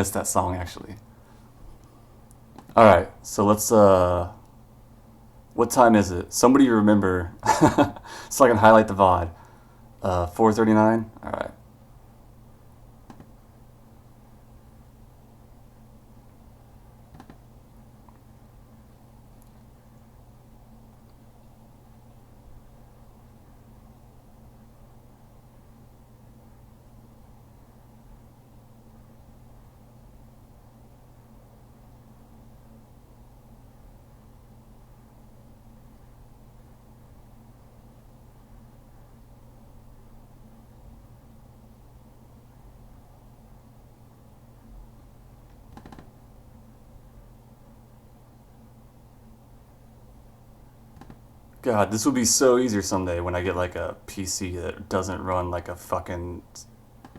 Missed that song actually. All right, so let's. What time is it? Somebody remember, so I can highlight the VOD. 4:39. All right. God, this will be so easier someday when I get like a PC that doesn't run like a fucking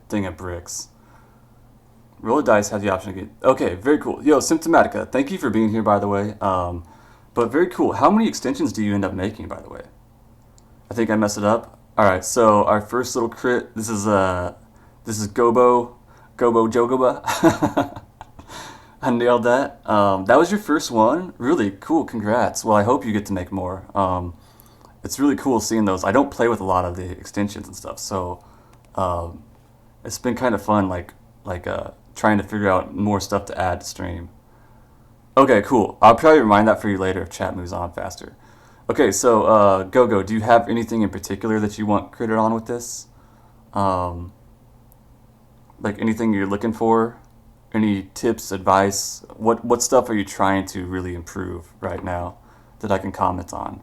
thing of bricks. Roll the dice has the option to get. Okay, very cool. Yo, Symptomatica, thank you for being here, by the way. But very cool. How many extensions do you end up making, by the way? I think I messed it up. All right, so our first little crit. This is Gobo Jogoba. I nailed that. That was your first one. Really cool. Congrats. Well, I hope you get to make more. It's really cool seeing those. I don't play with a lot of the extensions and stuff, so um, it's been kind of fun, trying to figure out more stuff to add to stream. Okay, cool. I'll probably remind that for you later if chat moves on faster. Okay, so Gogo, do you have anything in particular that you want critted on with this? Um, like anything you're looking for? Any tips, advice? What stuff are you trying to really improve right now that I can comment on?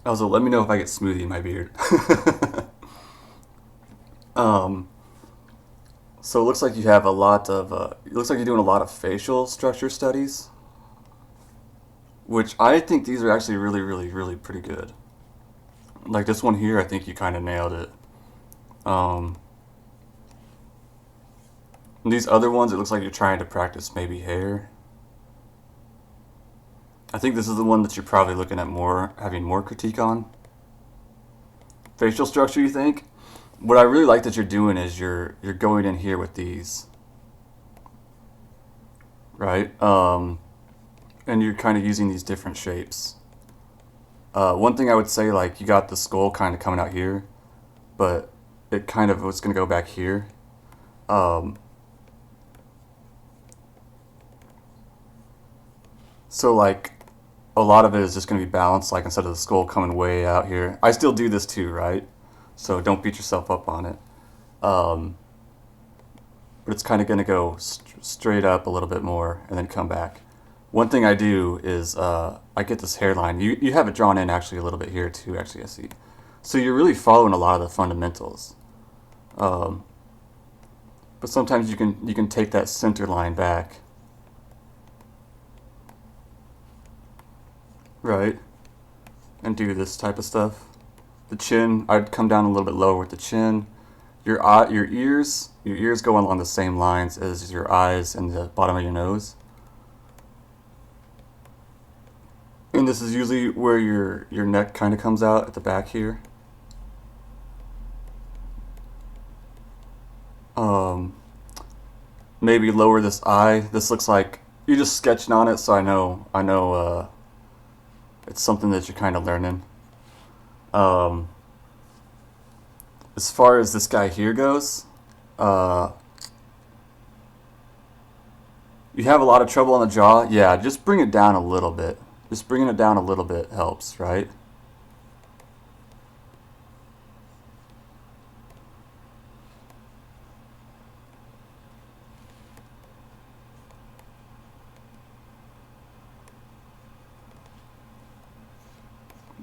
Also, let me know if I get smoothie in my beard. um, so it looks like you have a lot of. It looks like you're doing a lot of facial structure studies, which I think these are actually really, really, really pretty good. Like this one here, I think you kind of nailed it. Um, these other ones, it looks like you're trying to practice maybe hair. I think this is the one that you're probably looking at more, having more critique on. Facial structure, you think? What I really like that you're doing is you're going in here with these, right? And you're kind of using these different shapes. One thing I would say, like you got the skull kind of coming out here, but it kind of was going to go back here. Um, so like a lot of it is just going to be balanced, like instead of the skull coming way out here. I still do this too, right? So don't beat yourself up on it. Um, but it's kind of going to go straight up a little bit more and then come back. One thing I do is I get this hairline. You have it drawn in actually a little bit here too. Actually, I see. So you're really following a lot of the fundamentals. Um, but sometimes you can take that center line back, right, and do this type of stuff. The chin, I'd come down a little bit lower with the chin. Your ears go along the same lines as your eyes and the bottom of your nose. And this is usually where your neck kind of comes out at the back here. Um, Maybe lower this eye. This looks like you're just sketching on it, so I know it's something that you're kind of learning. Um, as far as this guy here goes, uh, you have a lot of trouble on the jaw. Yeah, just bring it down a little bit. Just bringing it down a little bit helps, right?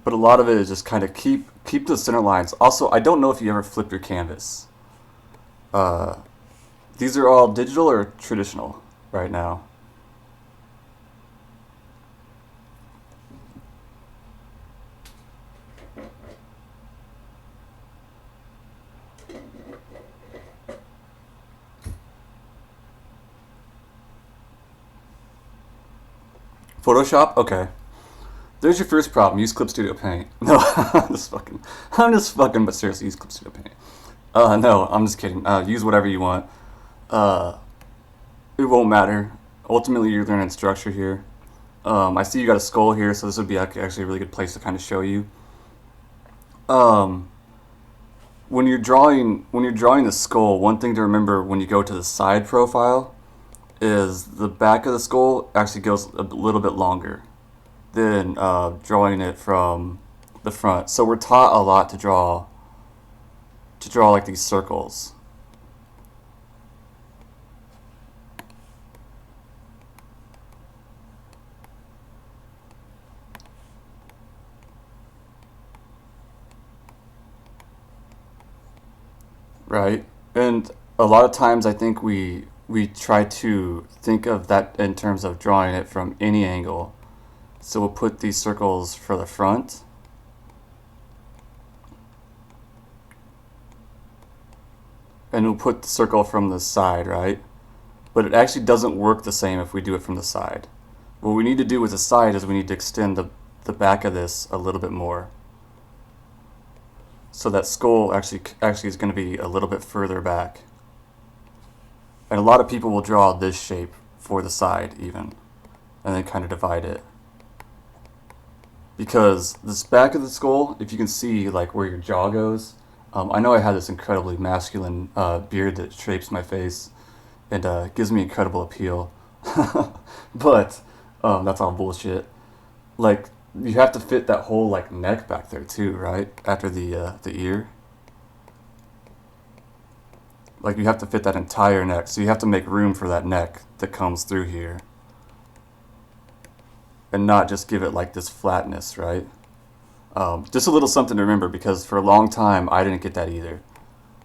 But a lot of it is just kind of keep the center lines. Also, I don't know if you ever flip your canvas. Uh, these are all digital or traditional right now. Photoshop? Okay. There's your first problem. Use Clip Studio Paint. No, I'm just fucking, but seriously, use Clip Studio Paint. No, I'm just kidding. Use whatever you want. It won't matter. Ultimately, you're learning structure here. I see you got a skull here, so this would be actually a really good place to kind of show you. When you're drawing the skull, one thing to remember when you go to the side profile is the back of the skull actually goes a little bit longer than drawing it from the front. So we're taught a lot to draw like these circles. Right? And a lot of times I think we try to think of that in terms of drawing it from any angle. So we'll put these circles for the front. And we'll put the circle from the side, right? But it actually doesn't work the same if we do it from the side. What we need to do with the side is we need to extend the back of this a little bit more. So that skull actually is going to be a little bit further back. And a lot of people will draw this shape for the side even, and then kind of divide it. Because this back of the skull, if you can see like where your jaw goes, I know I have this incredibly masculine beard that shapes my face and gives me incredible appeal, but that's all bullshit. Like, you have to fit that whole like neck back there too, right? After the ear. Like, you have to fit that entire neck, so you have to make room for that neck that comes through here. And not just give it like this flatness, right? Just a little something to remember, because for a long time I didn't get that either.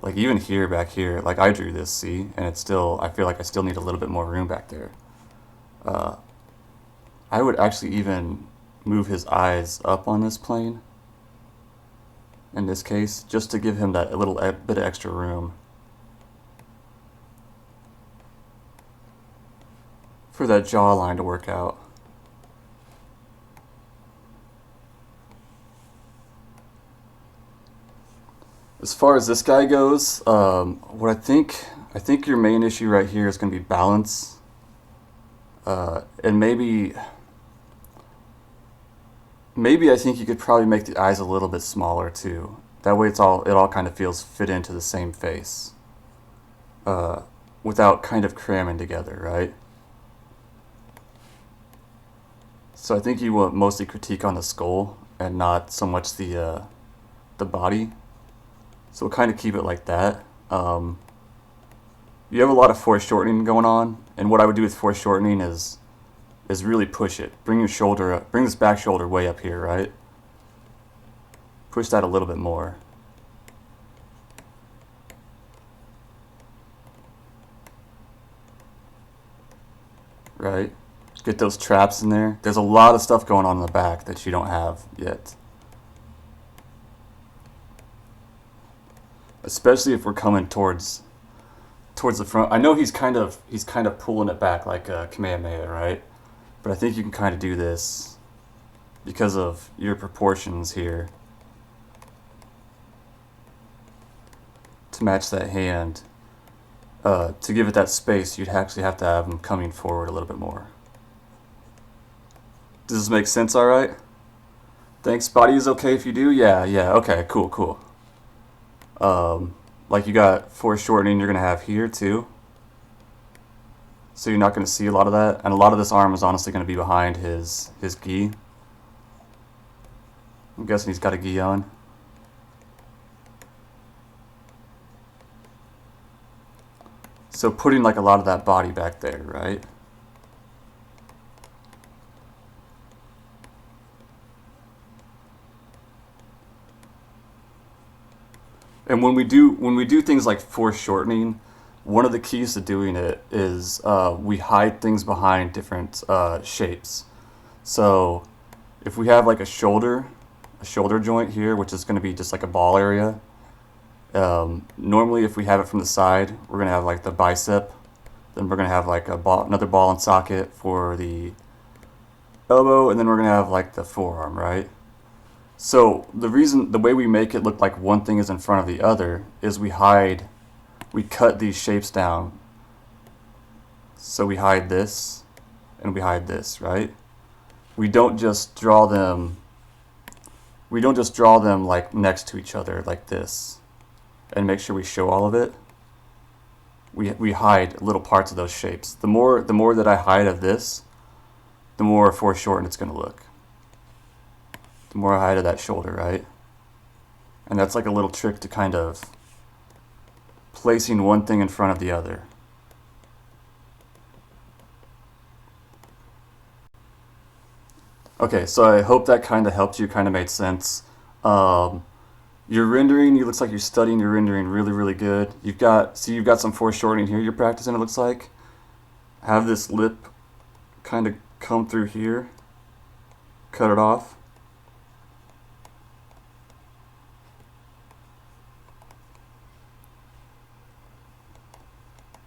Like, even here, back here, like I drew this, see? And it's still, I feel like I still need a little bit more room back there. I would actually even move his eyes up on this plane, in this case, just to give him that a little bit of extra room for that jawline to work out. As far as this guy goes, what I think your main issue right here is going to be balance, and maybe I think you could probably make the eyes a little bit smaller too. That way it all kind of feels fit into the same face, without kind of cramming together, right? So I think you will mostly critique on the skull and not so much the body. So we'll kind of keep it like that. You have a lot of foreshortening going on, and what I would do with foreshortening is really push it. Bring your shoulder up, bring this back shoulder way up here, right? Push that a little bit more. Right? Get those traps in there. There's a lot of stuff going on in the back that you don't have yet. Especially if we're coming towards the front. I know he's kind of pulling it back like a Kamehameha, right? But I think you can kind of do this because of your proportions here to match that hand. To give it that space, you'd actually have to have him coming forward a little bit more. Does this make sense all right? Thanks. Body is okay if you do? Yeah, okay, cool. Like, you got foreshortening you're going to have here too. So you're not going to see a lot of that. And a lot of this arm is honestly going to be behind his gi. I'm guessing he's got a gi on. So putting like a lot of that body back there, right? And when we do things like foreshortening, one of the keys to doing it is we hide things behind different shapes. So if we have like a shoulder joint here, which is going to be just like a ball area, normally if we have it from the side, we're going to have like the bicep, then we're going to have like another ball and socket for the elbow, and then we're gonna have like the forearm, right? So the way we make it look like one thing is in front of the other is we cut these shapes down. So we hide this, and we hide this, right? We don't just draw them. We don't just draw them like next to each other like this, and make sure we show all of it. We hide little parts of those shapes. The more that I hide of this, the more foreshortened it's gonna look. The more I hide of that shoulder, right? And that's like a little trick to kind of placing one thing in front of the other. Okay, so I hope that kind of helped you, kind of made sense. Your rendering, it looks like you're studying your rendering really, really good. You've got some foreshortening here you're practicing, it looks like. Have this lip kind of come through here. Cut it off.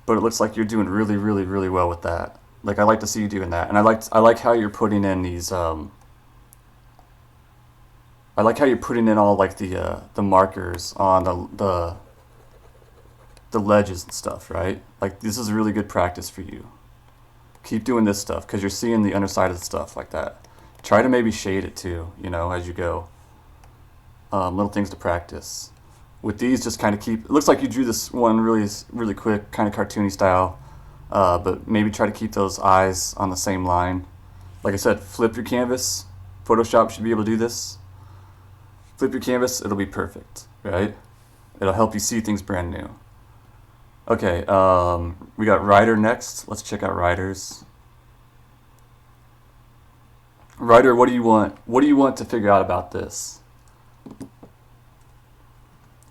But it looks like you're doing really, really, really well with that. Like, I like to see you doing that. And I like how you're putting in these, I like how you're putting in all like the markers on the ledges and stuff, right? Like, this is really good practice for you. Keep doing this stuff because you're seeing the underside of the stuff like that. Try to maybe shade it too, you know, as you go. Little things to practice. With these, just kind of keep. It looks like you drew this one really, really quick, kind of cartoony style. But maybe try to keep those eyes on the same line. Like I said, flip your canvas. Photoshop should be able to do this. Flip your canvas, it'll be perfect, right? It'll help you see things brand new. Okay, we got Ryder next. Let's check out Ryder's. Ryder, what do you want? What do you want to figure out about this?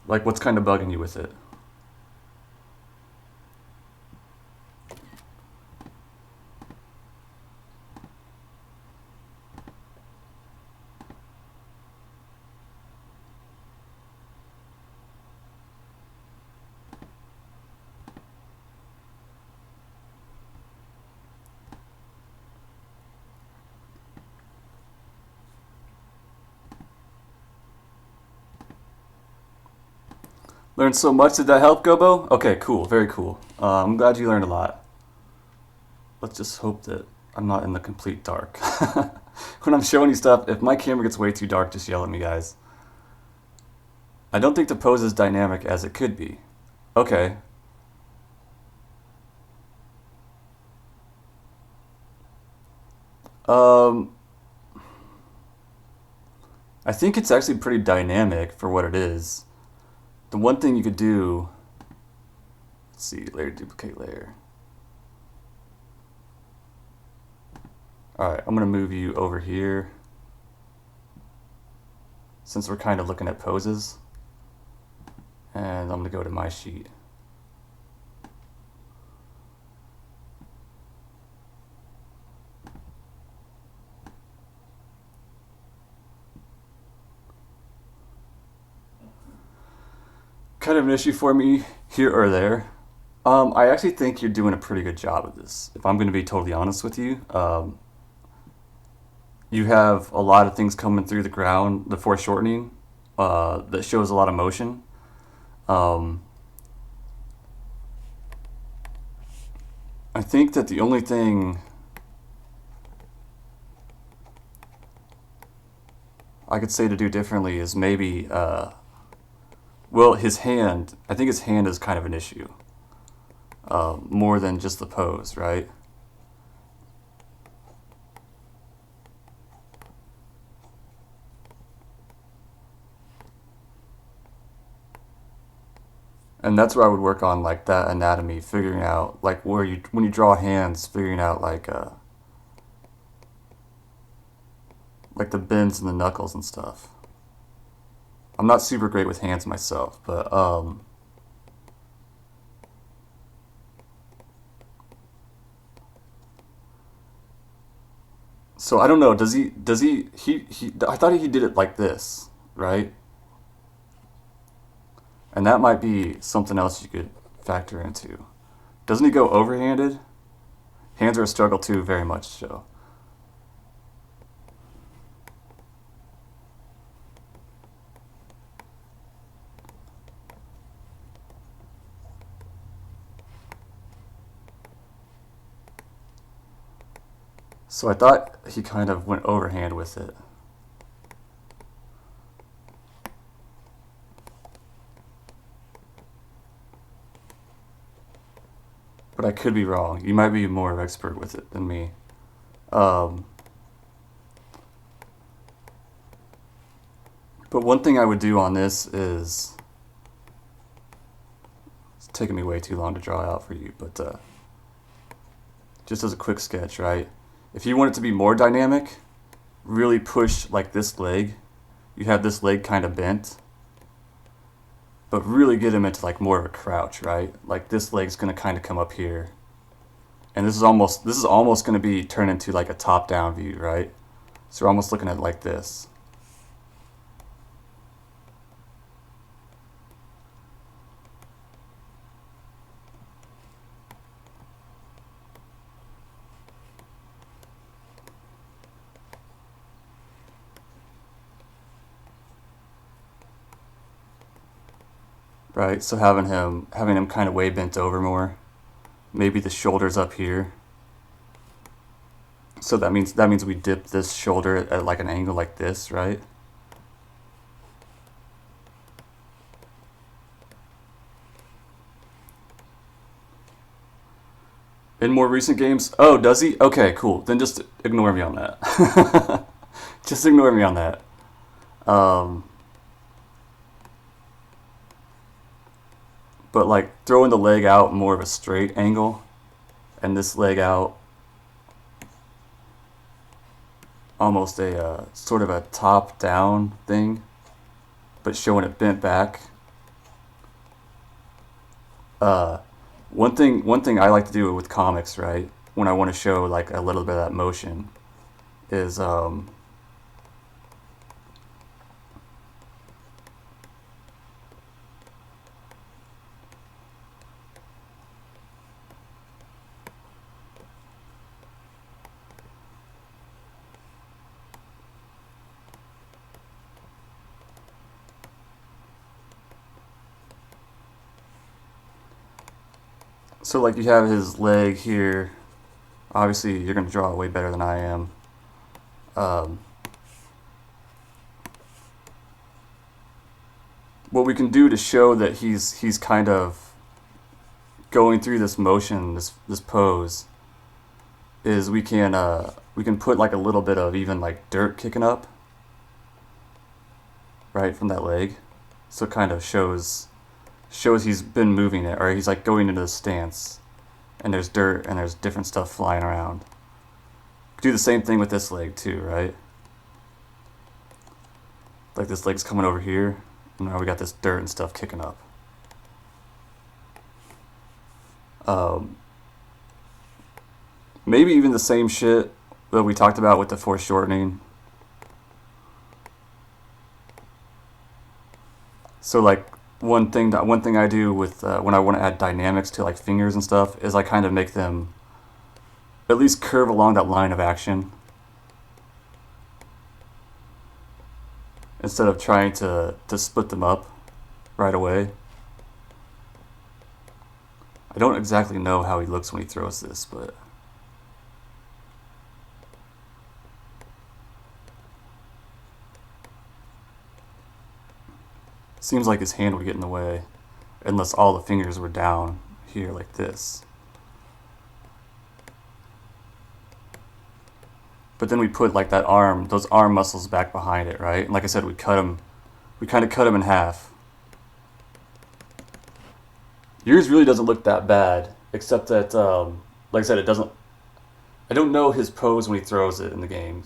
Like, what's kind of bugging you with it? Learned so much. Did that help, Gobo? Okay, cool. Very cool. I'm glad you learned a lot. Let's just hope that I'm not in the complete dark. When I'm showing you stuff, if my camera gets way too dark, just yell at me, guys. I don't think the pose is dynamic as it could be. Okay. I think it's actually pretty dynamic for what it is. The one thing you could do, let's see, layer, duplicate layer. All right, I'm gonna move you over here since we're kind of looking at poses. And I'm gonna go to my sheet. Kind of an issue for me here or there. I actually think you're doing a pretty good job of this, if I'm going to be totally honest with you. You have a lot of things coming through the ground, the foreshortening, that shows a lot of motion. I think that the only thing I could say to do differently is maybe, well, his hand, I think his hand is kind of an issue. More than just the pose, right? And that's where I would work on like that anatomy, figuring out like where you, when you draw hands, figuring out like the bends in the knuckles and stuff. I'm not super great with hands myself, but so I don't know, he I thought he did it like this, right? And that might be something else you could factor into. Doesn't he go overhanded? Hands are a struggle too, very much so. So I thought he kind of went overhand with it. But I could be wrong. You might be more expert with it than me. But one thing I would do on this is, it's taking me way too long to draw out for you, but just as a quick sketch, right? If you want it to be more dynamic, really push like this leg. You have this leg kind of bent, but really get him into like more of a crouch, right? Like this leg's gonna kind of come up here, and this is almost gonna be turned into like a top-down view, right? So we're almost looking at it like this. Right, so having him kind of way bent over more. Maybe the shoulder's up here. So that means we dip this shoulder at like an angle like this, right? In more recent games, oh, does he? Okay, cool. Then just ignore me on that. Just ignore me on that. But like throwing the leg out more of a straight angle, and this leg out almost a sort of a top down thing, but showing it bent back. One thing I like to do with comics, right, when I want to show like a little bit of that motion, is so like you have his leg here. Obviously, you're going to draw it way better than I am. What we can do to show that he's kind of going through this motion, this pose, is we can put like a little bit of even like dirt kicking up, right, from that leg, so it kind of shows he's been moving it, or he's like going into the stance, and there's dirt and there's different stuff flying around. Do the same thing with this leg too, right? Like this leg's coming over here, and now we got this dirt and stuff kicking up. Maybe even the same shit that we talked about with the foreshortening. So like one thing I do with when I want to add dynamics to like fingers and stuff is I kind of make them at least curve along that line of action, instead of trying to split them up right away. I don't exactly know how he looks when he throws this, but seems like his hand would get in the way unless all the fingers were down here like this. But then we put like that arm, those arm muscles back behind it, right? And like I said, we kind of cut him in half. Yours really doesn't look that bad, except that, like I said, I don't know his pose when he throws it in the game,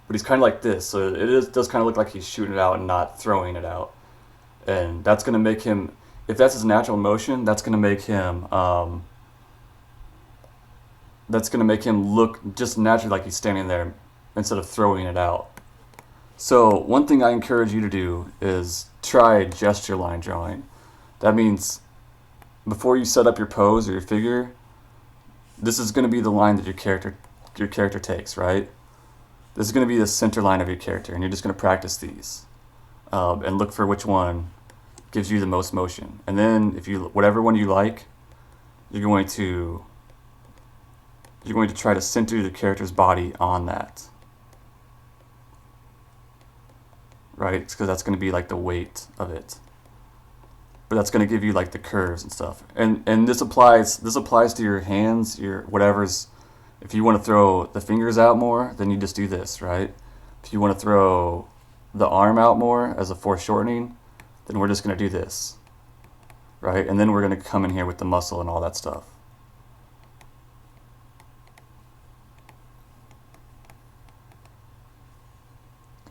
but he's kind of like this, so it does kind of look like he's shooting it out and not throwing it out. And that's going to make him, if that's his natural motion, that's going to make him look just naturally like he's standing there instead of throwing it out. So one thing I encourage you to do is try gesture line drawing. That means before you set up your pose or your figure, this is going to be the line that your character takes, right? This is going to be the center line of your character, and you're just going to practice these and look for which one gives you the most motion. And then whatever one you like, you're going to you're going to try to center the character's body on that. Right? Because that's going to be like the weight of it. But that's going to give you like the curves and stuff. And this applies to your hands, your whatever's. If you want to throw the fingers out more, then you just do this, right? If you want to throw the arm out more as a foreshortening, then we're just going to do this. Right? And then we're going to come in here with the muscle and all that stuff.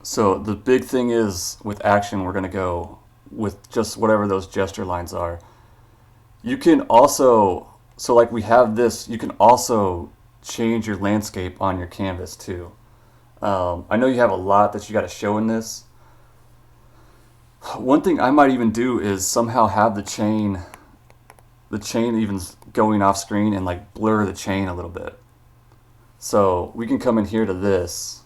So the big thing is with action, we're going to go with just whatever those gesture lines are. You can also, so like we have this, you can also change your landscape on your canvas too. I know you have a lot that you got to show in this. One thing I might even do is somehow have the chain even going off screen and like blur the chain a little bit. So we can come in here to this.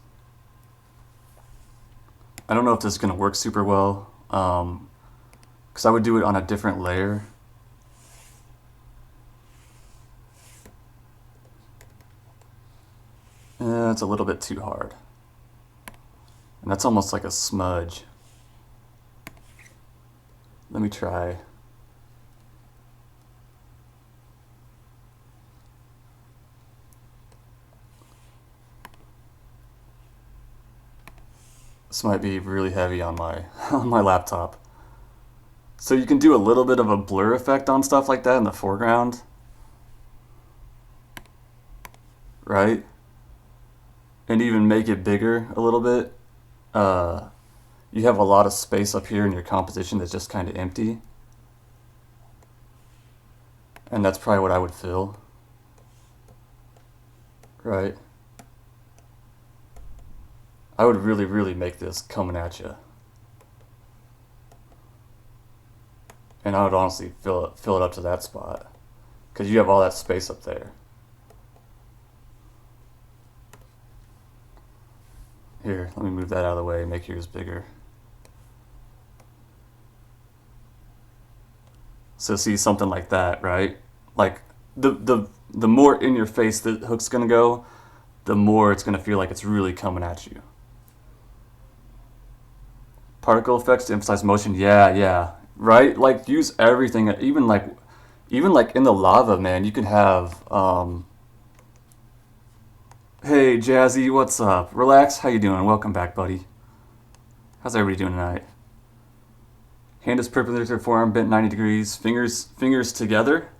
I don't know if this is going to work super well, because I would do it on a different layer. It's a little bit too hard. And that's almost like a smudge. Let me try. This might be really heavy on my on my laptop. So you can do a little bit of a blur effect on stuff like that in the foreground. Right? And even make it bigger a little bit. You have a lot of space up here in your composition that's just kind of empty. And that's probably what I would fill. Right? I would really, really make this coming at you. And I would honestly fill it up to that spot. Because you have all that space up there. Here, let me move that out of the way and make yours bigger. So see something like that, right? Like the more in your face the hook's gonna go, the more it's gonna feel like it's really coming at you. Particle effects to emphasize motion, yeah, right? Like use everything, even like in the lava, man, you can have hey Jazzy, what's up? Relax, how you doing? Welcome back, buddy. How's everybody doing tonight? Hand is perpendicular to forearm, bent 90 degrees. Fingers together.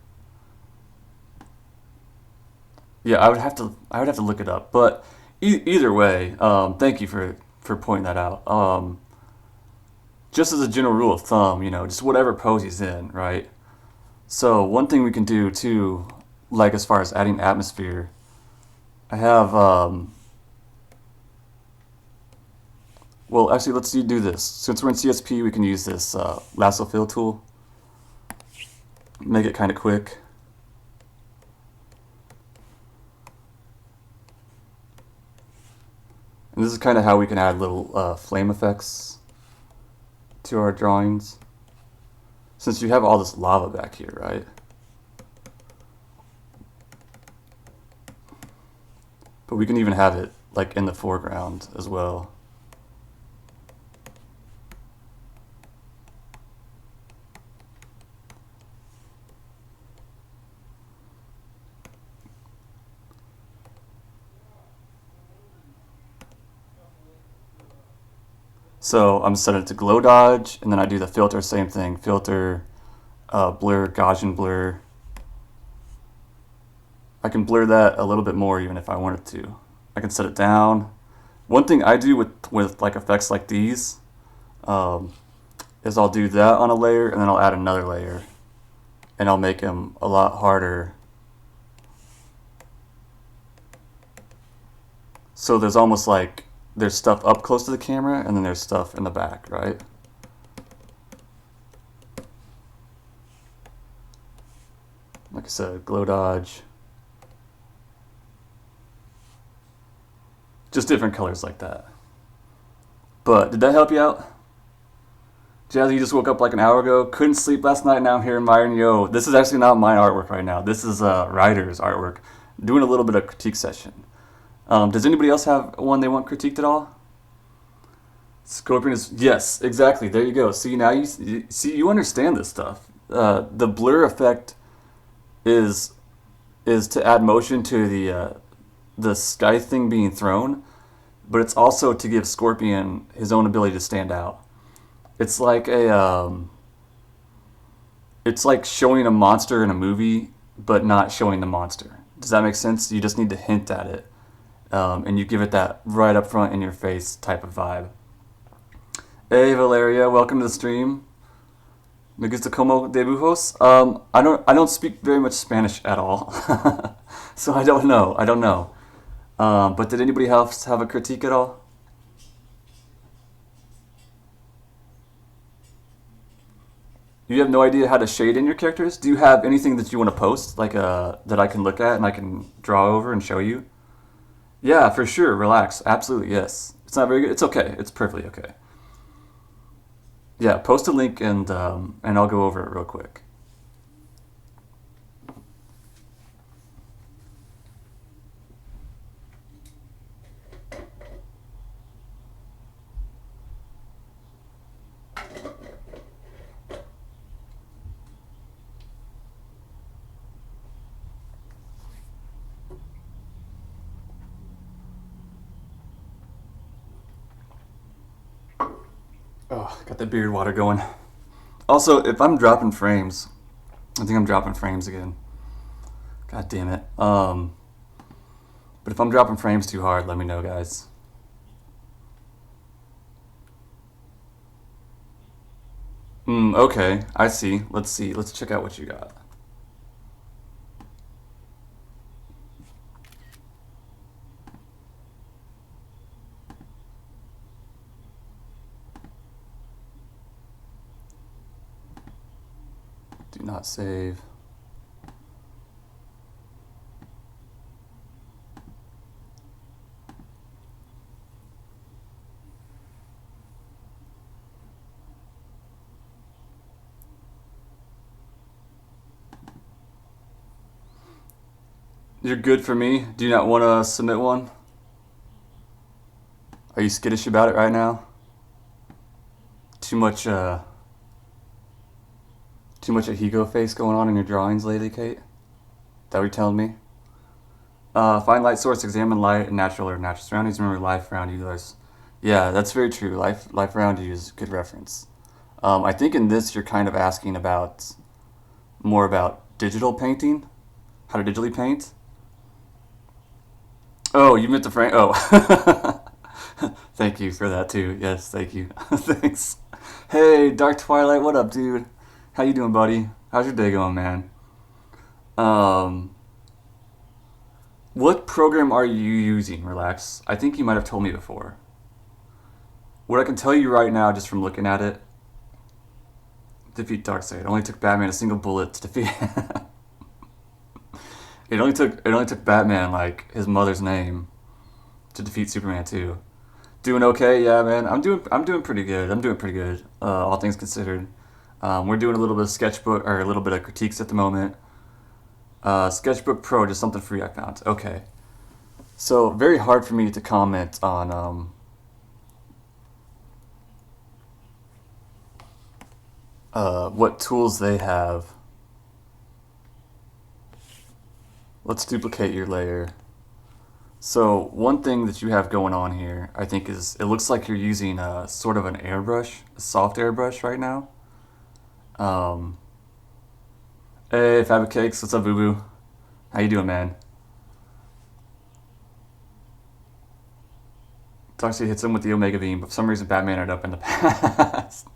Yeah, I would have to look it up. But either way, thank you for pointing that out. Just as a general rule of thumb, just whatever pose he's in, right? So one thing we can do too, like as far as adding atmosphere, I have, well actually let's do this. Since we're in CSP, we can use this lasso fill tool. Make it kind of quick. And this is kind of how we can add little flame effects to our drawings. Since you have all this lava back here, right? But we can even have it like in the foreground as well. So I'm setting it to glow dodge, and then I do the filter, same thing. Filter, blur, Gaussian blur. I can blur that a little bit more even if I wanted to. I can set it down. One thing I do with like effects like these is I'll do that on a layer, and then I'll add another layer, and I'll make them a lot harder. So there's almost like there's stuff up close to the camera, and then there's stuff in the back, right? Like I said, glow dodge. Just different colors like that. But did that help you out? Jazzy, you just woke up like an hour ago. Couldn't sleep last night. Now I'm here in Myron. Yo, this is actually not my artwork right now. This is Ryder's artwork. doing a little bit of critique session. Does anybody else have one they want critiqued at all? Scorpion is, yes, exactly. There you go. See, now you understand this stuff. The blur effect is to add motion to the sky thing being thrown, but it's also to give Scorpion his own ability to stand out. It's like it's like showing a monster in a movie, but not showing the monster. Does that make sense? You just need to hint at it, and you give it that right up front in your face type of vibe. Hey Valeria, welcome to the stream. Me gusta como dibujos. I don't speak very much Spanish at all, so I don't know. But did anybody else have a critique at all? You have no idea how to shade in your characters? Do you have anything that you want to post, like that I can look at and I can draw over and show you? Yeah, for sure. Relax. Absolutely, yes. It's not very good. It's okay. It's perfectly okay. Yeah, post a link and I'll go over it real quick. Oh, got the beard water going. Also, if I'm dropping frames, I think I'm dropping frames again. God damn it. But if I'm dropping frames too hard, let me know, guys. Okay, I see. Let's see. Let's check out what you got. Do not save. You're good for me. Do you not want to submit one? Are you skittish about it right now? Too much Ahigo face going on in your drawings lately, Kate? That what you're telling me? Find light source, examine light and natural or natural surroundings, remember life around you. Yeah, that's very true. Life around you is a good reference. I think in this you're kind of asking about more about digital painting, how to digitally paint. Oh, you meant the frame. Oh, thank you for that too. Yes, thank you. Thanks. Hey, Dark Twilight, what up, dude? How you doing, buddy? How's your day going, man? What program are you using? Relax. I think you might have told me before. What I can tell you right now, just from looking at it, defeat Darkseid. It only took Batman a single bullet to defeat. It only took Batman like his mother's name to defeat Superman too. Doing okay, yeah, man. I'm doing pretty good. All things considered. We're doing a little bit of sketchbook or a little bit of critiques at the moment. Sketchbook Pro, just something free I found. Okay. So very hard for me to comment on what tools they have. Let's duplicate your layer. So one thing that you have going on here, I think, is it looks like you're using sort of an airbrush, a soft airbrush right now. Hey, Fabio Cakes, what's up, uWu? How you doing, man? Darcy hits him with the Omega Beam, but for some reason Batman ended up in the past.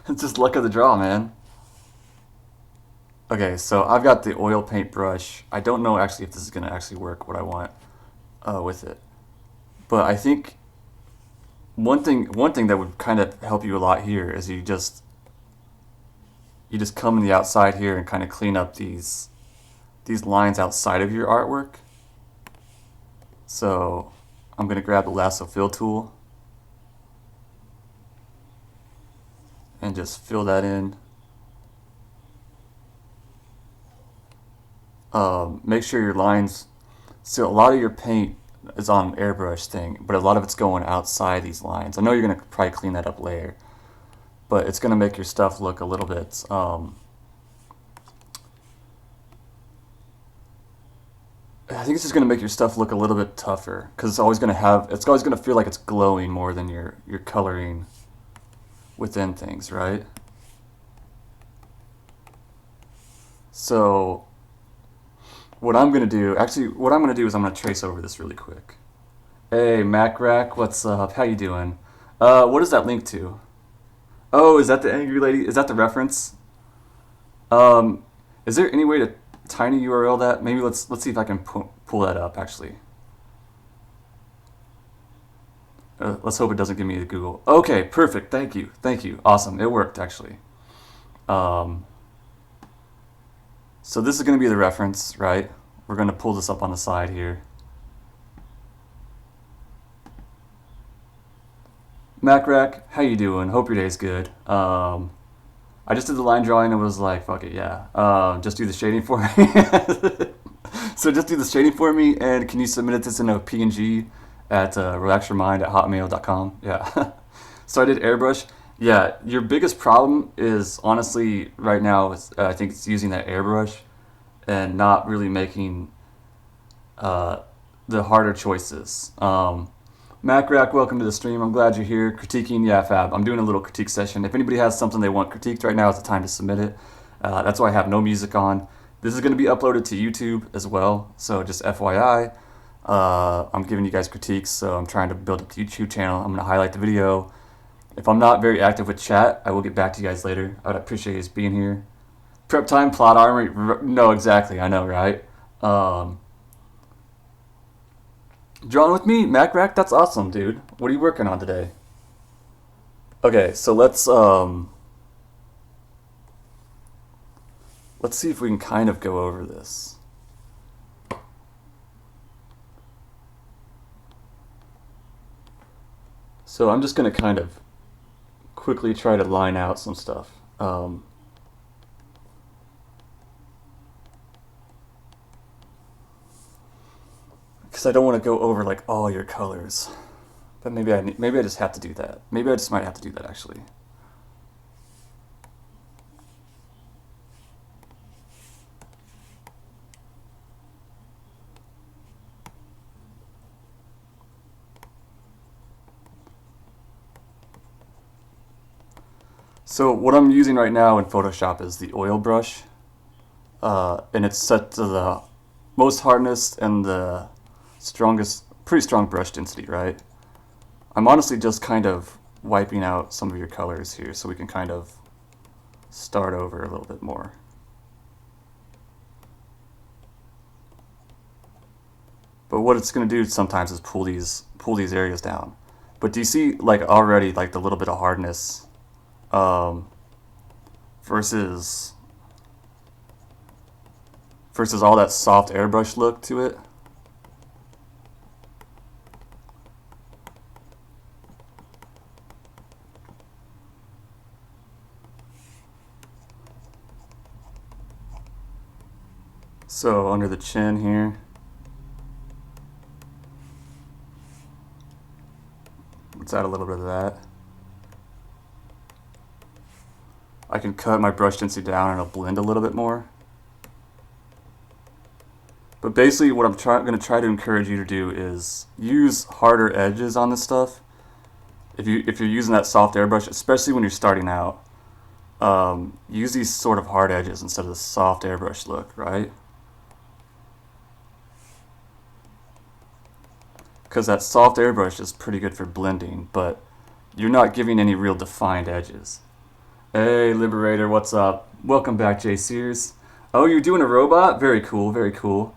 It's just luck of the draw, man. Okay, so I've got the oil paint brush. I don't know actually if this is going to actually work what I want with it. But I think one thing that would kind of help you a lot here is you just come in the outside here and kind of clean up these lines outside of your artwork. So I'm going to grab the lasso fill tool and just fill that in. Make sure your lines So a lot of your paint is on an airbrush thing, but a lot of it's going outside these lines. I know you're gonna probably clean that up later, but it's gonna make your stuff look a little bit. I think it's just gonna make your stuff look a little bit tougher because it's always gonna feel like it's glowing more than you're coloring within things, right? So what I'm gonna do is I'm gonna trace over this really quick. Hey, Macrack, what's up? How you doing? What is that link to? Oh, is that the angry lady? Is that the reference? Um, is there any way to tiny URL that? Maybe let's see if I can pull that up. Actually, let's hope it doesn't give me the Google. Okay, perfect. Thank you. Awesome. It worked actually. Um, so this is going to be the reference, right? We're going to pull this up on the side here. Macrack, how you doing? Hope your day's good. I just did the line drawing and was like, fuck it, yeah. Just do the shading for me. So just do the shading for me, and can you submit this in a PNG at relaxyourmind@hotmail.com? Yeah. So I did airbrush. Yeah, your biggest problem is honestly right now, I think it's using that airbrush and not really making the harder choices. Macrack, welcome to the stream. I'm glad you're here. Critiquing, yeah, Fab. I'm doing a little critique session. If anybody has something they want critiqued right now, it's the time to submit it. That's why I have no music on. This is going to be uploaded to YouTube as well, so just FYI. I'm giving you guys critiques, so I'm trying to build up the YouTube channel. I'm going to highlight the video. If I'm not very active with chat, I will get back to you guys later. I'd appreciate you being here. Prep time, plot armor. No, exactly. I know, right? Drawing with me, Macrack. That's awesome, dude. What are you working on today? Okay, so let's see if we can kind of go over this. So I'm just going to kind of quickly try to line out some stuff. Because I don't want to go over like all your colors, but maybe I just have to do that. Maybe I just might have to do that actually. So what I'm using right now in Photoshop is the oil brush, and it's set to the most hardness and the strongest, pretty strong brush density, right? I'm honestly just kind of wiping out some of your colors here so we can kind of start over a little bit more. But what it's going to do sometimes is pull these areas down. But do you see like already like the little bit of hardness versus all that soft airbrush look to it? So under the chin here, let's add a little bit of that. I can cut my brush density down and it'll blend a little bit more. But basically what I'm going to try to encourage you to do is use harder edges on this stuff. If you're using that soft airbrush, especially when you're starting out, use these sort of hard edges instead of the soft airbrush look, right? Because that soft airbrush is pretty good for blending, but you're not giving any real defined edges. Hey, Liberator, what's up? Welcome back, Jay Sears. Oh, you're doing a robot? Very cool, very cool.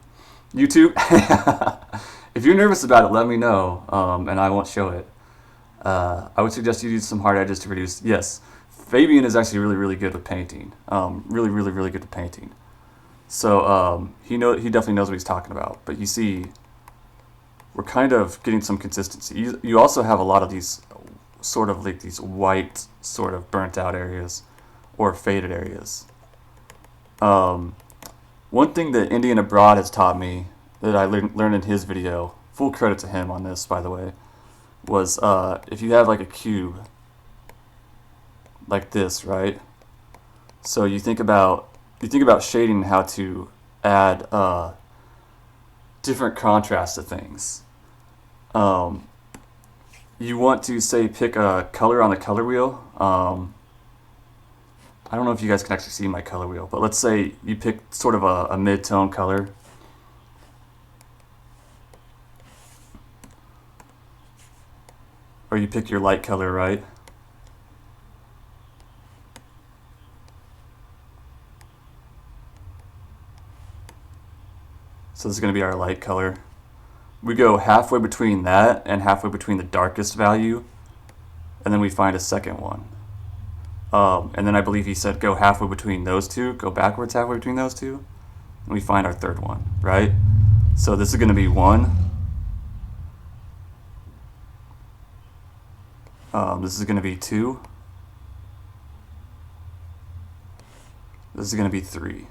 YouTube? If you're nervous about it, let me know, and I won't show it. I would suggest you use some hard edges to reduce. Yes, Fabian is actually really, really good with painting. Really, really, really good with painting. So he definitely knows what he's talking about. But you see, we're kind of getting some consistency. You also have a lot of these sort of like these white sort of burnt out areas or faded areas. One thing that Indian Abroad has taught me that I learned in his video, full credit to him on this, by the way, was if you have like a cube like this, right? So you think about shading and how to add different contrast to things. You want to say pick a color on the color wheel. I don't know if you guys can actually see my color wheel, but let's say you pick sort of a mid-tone color. Or you pick your light color, right? So this is going to be our light color. We go halfway between that and halfway between the darkest value, and then we find a second one. And then I believe he said go halfway between those two, go backwards halfway between those two, and we find our third one, right? So this is going to be 1. This is going to be 2. This is going to be 3.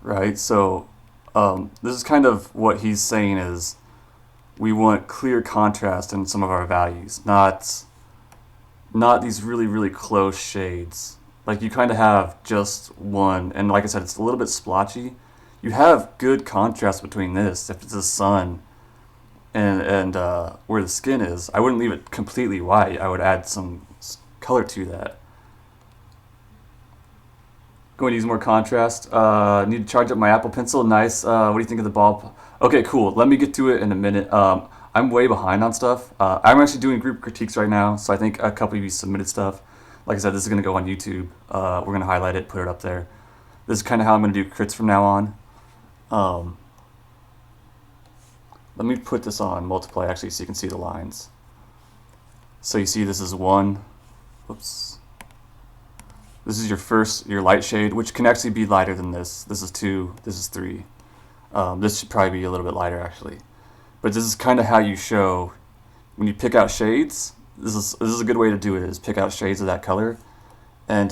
Right? So this is kind of what he's saying is we want clear contrast in some of our values, not these really, really close shades. Like you kind of have just one, and like I said, it's a little bit splotchy. You have good contrast between this. If it's the sun and where the skin is, I wouldn't leave it completely white. I would add some color to that. Going to use more contrast. Need to charge up my Apple Pencil. Nice. What do you think of the ball? Okay, cool. Let me get to it in a minute. I'm way behind on stuff. I'm actually doing group critiques right now, so I think a couple of you submitted stuff. Like I said, this is going to go on YouTube. We're going to highlight it, put it up there. This is kind of how I'm going to do crits from now on. Let me put this on multiply actually so you can see the lines. So you see this is 1. Whoops. This is your light shade, which can actually be lighter than this. This is 2. This is 3. This should probably be a little bit lighter actually. But this is kind of how you show when you pick out shades. This is a good way to do it, is pick out shades of that color, and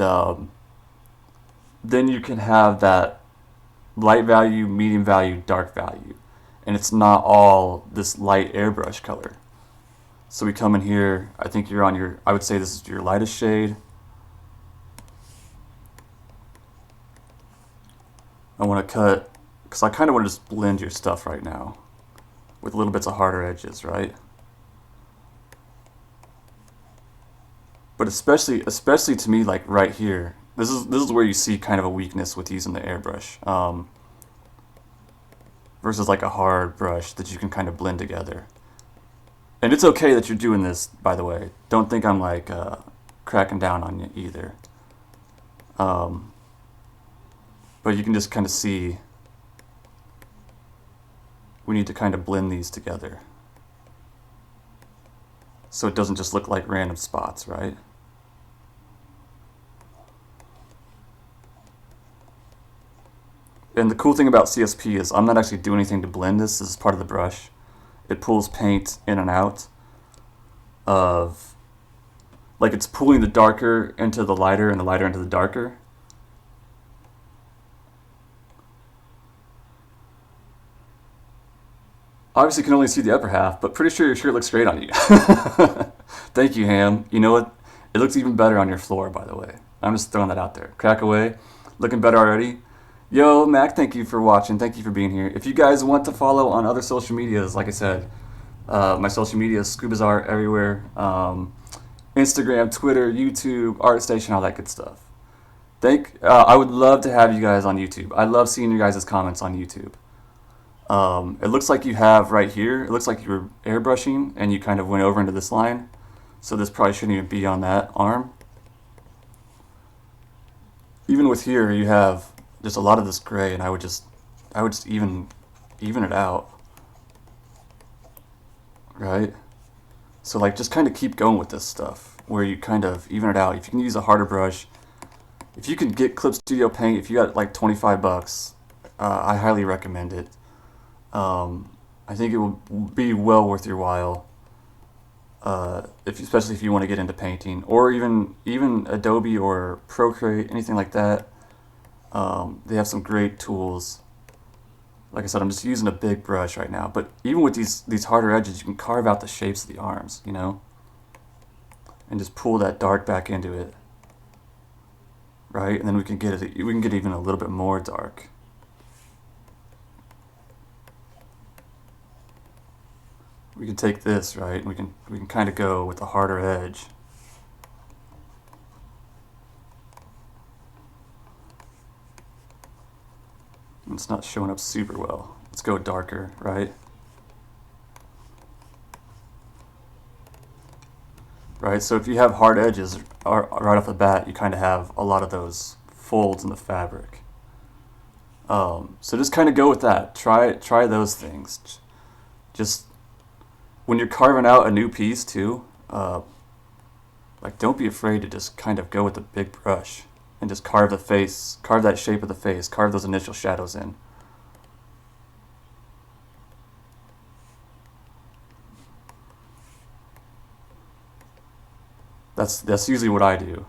then you can have that light value, medium value, dark value, and it's not all this light airbrush color. So we come in here. I think you're on your. I would say this is your lightest shade. I want to cut, because I kind of want to just blend your stuff right now with little bits of harder edges, right? But especially to me, like right here, this is where you see kind of a weakness with using the airbrush versus like a hard brush that you can kind of blend together. And it's okay that you're doing this, by the way. Don't think I'm like cracking down on you either. But you can just kind of see we need to kind of blend these together so it doesn't just look like random spots, right? And the cool thing about CSP is I'm not actually doing anything to blend this. This is part of the brush. It pulls paint in and out of, like it's pulling the darker into the lighter and the lighter into the darker. Obviously, you can only see the upper half, but pretty sure your shirt looks great on you. Thank you, Ham. You know what? It looks even better on your floor, by the way. I'm just throwing that out there. Crack away. Looking better already. Yo, Mac, thank you for watching. Thank you for being here. If you guys want to follow on other social medias, like I said, my social media is ScubaZart everywhere. Instagram, Twitter, YouTube, ArtStation, all that good stuff. I would love to have you guys on YouTube. I love seeing your guys' comments on YouTube. It looks like you have right here, it looks like you were airbrushing and you kind of went over into this line. So this probably shouldn't even be on that arm. Even with here, you have just a lot of this gray, and I would just even it out, right? So like just kind of keep going with this stuff where you kind of even it out. If you can use a harder brush, if you can get Clip Studio Paint, if you got like 25 bucks, I highly recommend it. I think it will be well worth your while. especially if you want to get into painting, or even Adobe or Procreate, anything like that. They have some great tools. Like I said, I'm just using a big brush right now, but even with these harder edges, you can carve out the shapes of the arms, you know, and just pull that dark back into it, right? And then we can get even a little bit more dark. We can take this, right, and we can kind of go with a harder edge. It's not showing up super well. Let's go darker, right? Right, so if you have hard edges right off the bat, you kind of have a lot of those folds in the fabric. So just kind of go with that. Try those things. Just when you're carving out a new piece too, like don't be afraid to just kind of go with a big brush and just carve the face, carve that shape of the face, carve those initial shadows in. That's usually what I do.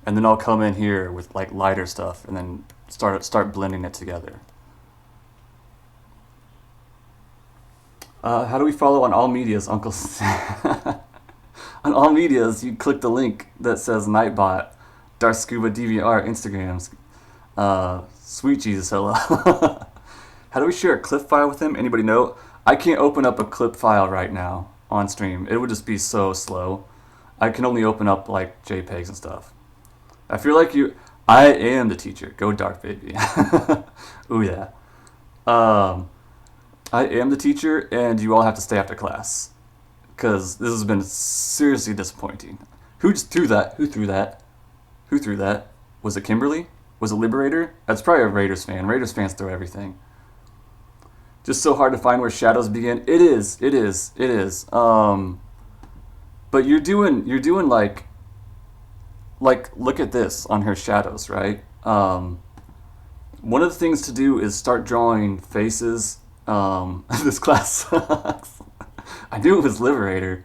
And then I'll come in here with like lighter stuff and then start blending it together. How do we follow on all medias, Uncle? On all medias, you click the link that says Nightbot, Dark Scuba DVR, Instagrams. Sweet Jesus, hello. How do we share a clip file with him? Anybody know? I can't open up a clip file right now on stream. It would just be so slow. I can only open up like JPEGs and stuff. I feel like I am the teacher. Go dark, baby. Ooh yeah. I am the teacher, and you all have to stay after class, because this has been seriously disappointing. Who just threw that? Who threw that? Who threw that? Was it Kimberly? Was it Liberator? That's probably a Raiders fan. Raiders fans throw everything. Just so hard to find where shadows begin. It is. It is. It is. But you're doing like look at this on her shadows, right? One of the things to do is start drawing faces. This class sucks. I knew it was Liberator.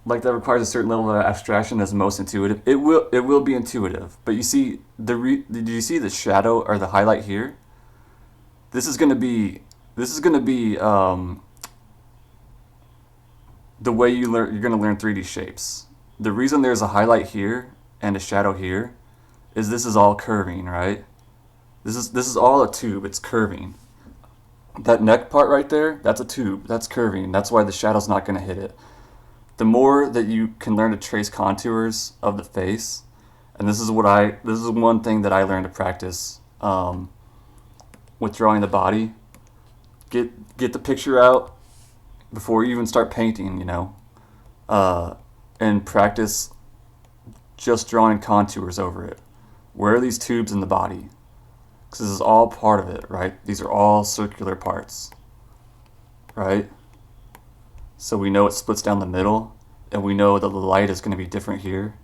Like that requires a certain level of abstraction as most intuitive. It will be intuitive, but you see did you see the shadow or the highlight here? This is gonna be the way you're gonna learn 3D shapes. The reason there's a highlight here and a shadow here is this is all curving, right? This is all a tube. It's curving. That neck part right there, that's a tube. That's curving. That's why the shadow's not going to hit it. The more that you can learn to trace contours of the face, and this is one thing that I learned to practice with drawing the body. Get the picture out before you even start painting, you know, and practice just drawing contours over it. Where are these tubes in the body? Because this is all part of it, right? These are all circular parts, right? So we know it splits down the middle, and we know that the light is going to be different here.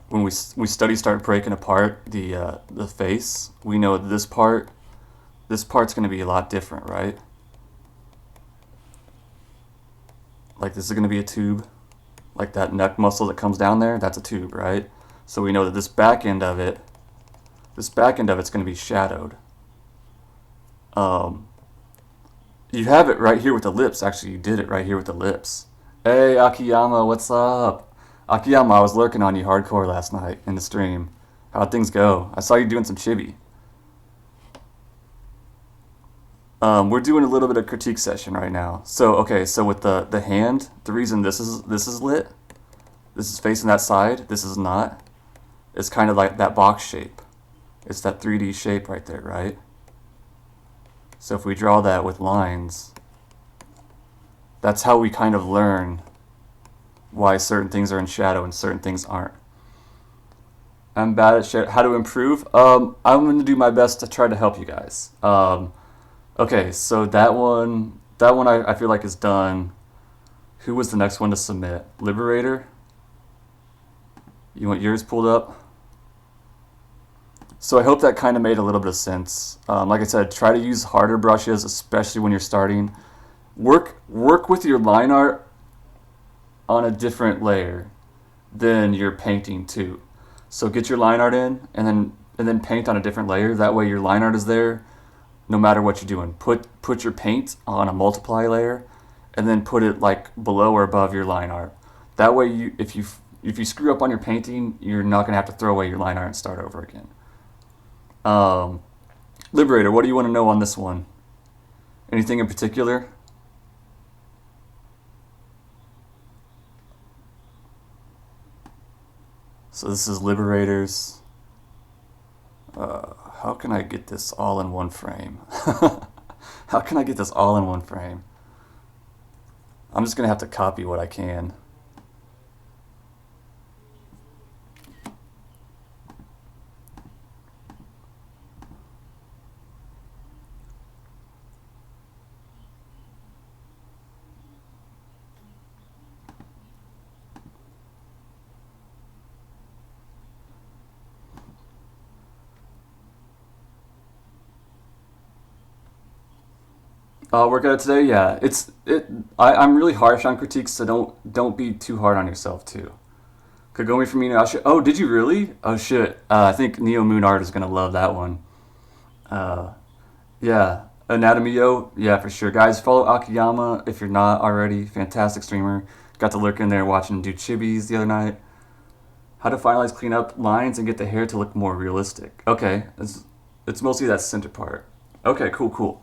When we start breaking apart the face, we know that this part's going to be a lot different, right? Like this is going to be a tube, like that neck muscle that comes down there, that's a tube, right? So we know that this back end of it's going to be shadowed. You have it right here with the lips. Actually, you did it right here with the lips. Hey, Akiyama, what's up? Akiyama, I was lurking on you hardcore last night in the stream. How'd things go? I saw you doing some chibi. We're doing a little bit of critique session right now. So, okay, so with the hand, the reason this is lit, this is facing that side, this is not, it's kind of like that box shape. It's that 3D shape right there, right? So if we draw that with lines, that's how we kind of learn why certain things are in shadow and certain things aren't. I'm bad at shadow. How to improve? I'm going to do my best to try to help you guys. Okay, so that one I feel like is done. Who was the next one to submit? Liberator? You want yours pulled up? So I hope that kind of made a little bit of sense. Like I said, try to use harder brushes, especially when you're starting. work with your line art on a different layer than your painting too. So get your line art in, and then paint on a different layer. That way your line art is there no matter what you're doing. Put your paint on a multiply layer, and then put it like below or above your line art. That way if you screw up on your painting, you're not gonna have to throw away your line art and start over again. Liberator, what do you want to know on this one? Anything in particular? So this is Liberators. How can I get this all in one frame? How can I get this all in one frame? I'm just gonna have to copy what I can. Work out today, yeah. I'm really harsh on critiques, so don't be too hard on yourself too. Kagome Firmino. Oh, did you really? Oh shit. I think Neo Moon Art is gonna love that one. Yeah. Anatomio, yeah, for sure. Guys, follow Akiyama if you're not already. Fantastic streamer. Got to lurk in there watching him do chibis the other night. How to finalize clean up lines and get the hair to look more realistic. Okay, it's mostly that center part. Okay, cool.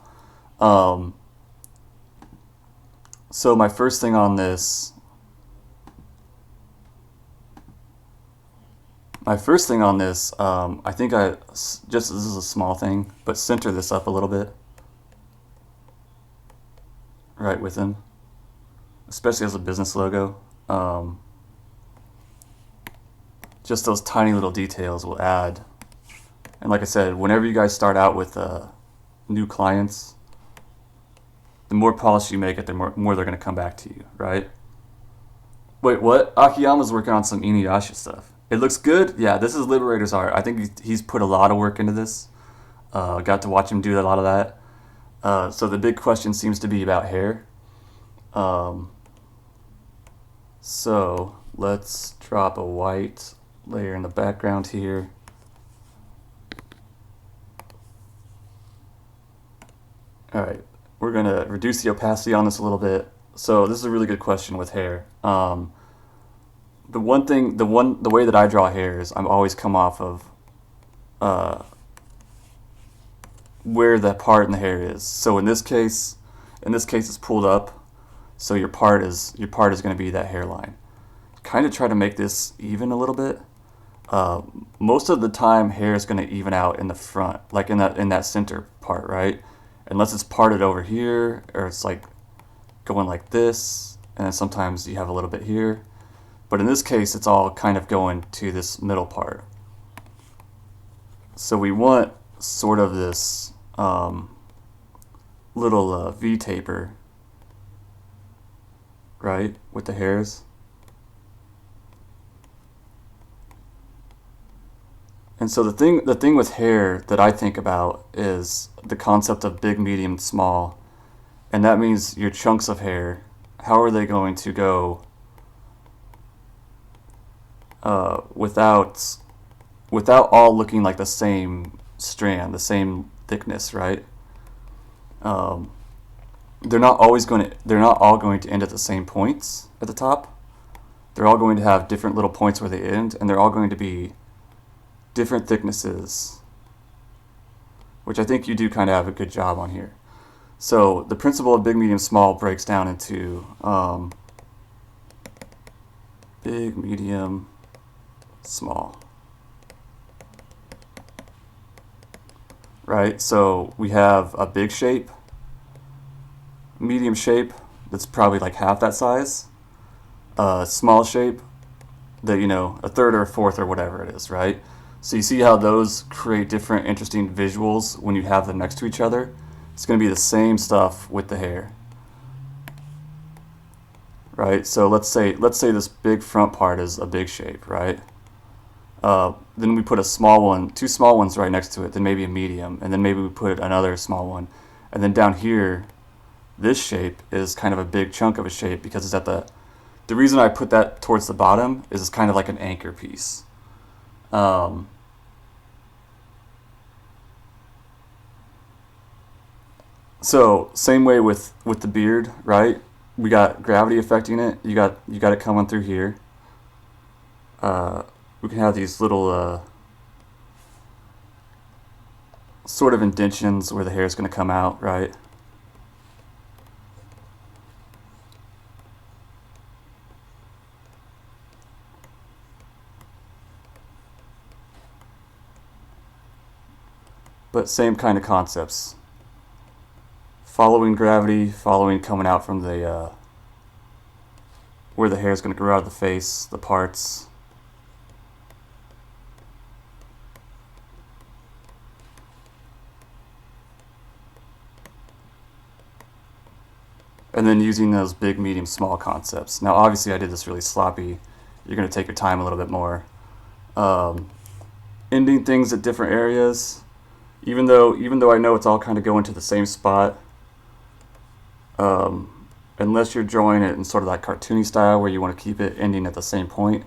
So my first thing on this, I think this is a small thing, but center this up a little bit, right with him, especially as a business logo. Just those tiny little details will add. And like I said, whenever you guys start out with new clients, the more polished you make it, the more they're going to come back to you, right? Wait, what? Akiyama's working on some Inuyasha stuff. It looks good? Yeah, this is Liberator's art. I think he's put a lot of work into this. Got to watch him do a lot of that. So the big question seems to be about hair. So let's drop a white layer in the background here. All right. We're going to reduce the opacity on this a little bit. So this is a really good question with hair. The way that I draw hair is I'm always come off of where the part in the hair is. So in this case it's pulled up. So your part is going to be that hairline. Kind of try to make this even a little bit. Most of the time hair is going to even out in the front, like in that center part, right? Unless it's parted over here, or it's like going like this, and then sometimes you have a little bit here. But in this case, it's all kind of going to this middle part. So we want sort of this little V taper, right, with the hairs. And so the thing with hair that I think about is the concept of big, medium, small. And that means your chunks of hair, how are they going to go without all looking like the same strand, the same thickness, right? They're not all going to end at the same points at the top. They're all going to have different little points where they end, and they're all going to be different thicknesses, which I think you do kind of have a good job on here. So the principle of big, medium, small breaks down into big, medium, small. Right? So we have a big shape, medium shape that's probably like half that size, small shape that, a third or a fourth or whatever it is, right? So you see how those create different interesting visuals when you have them next to each other? It's going to be the same stuff with the hair. Right? So let's say this big front part is a big shape, right? Then we put a small one, two small ones right next to it, then maybe a medium, and then maybe we put another small one. And then down here, this shape is kind of a big chunk of a shape because it's at the reason I put that towards the bottom is it's kind of like an anchor piece. So same way with the beard, right? We got gravity affecting it. You got it coming through here. We can have these little sort of indentions where the hair is going to come out, right? But same kind of concepts. Following gravity, following coming out from the where the hair is going to grow out of the face, the parts. And then using those big, medium, small concepts. Now, obviously, I did this really sloppy. You're going to take your time a little bit more. Ending things at different areas. Even though I know it's all kind of going to the same spot. Unless you're drawing it in sort of that cartoony style where you want to keep it ending at the same point,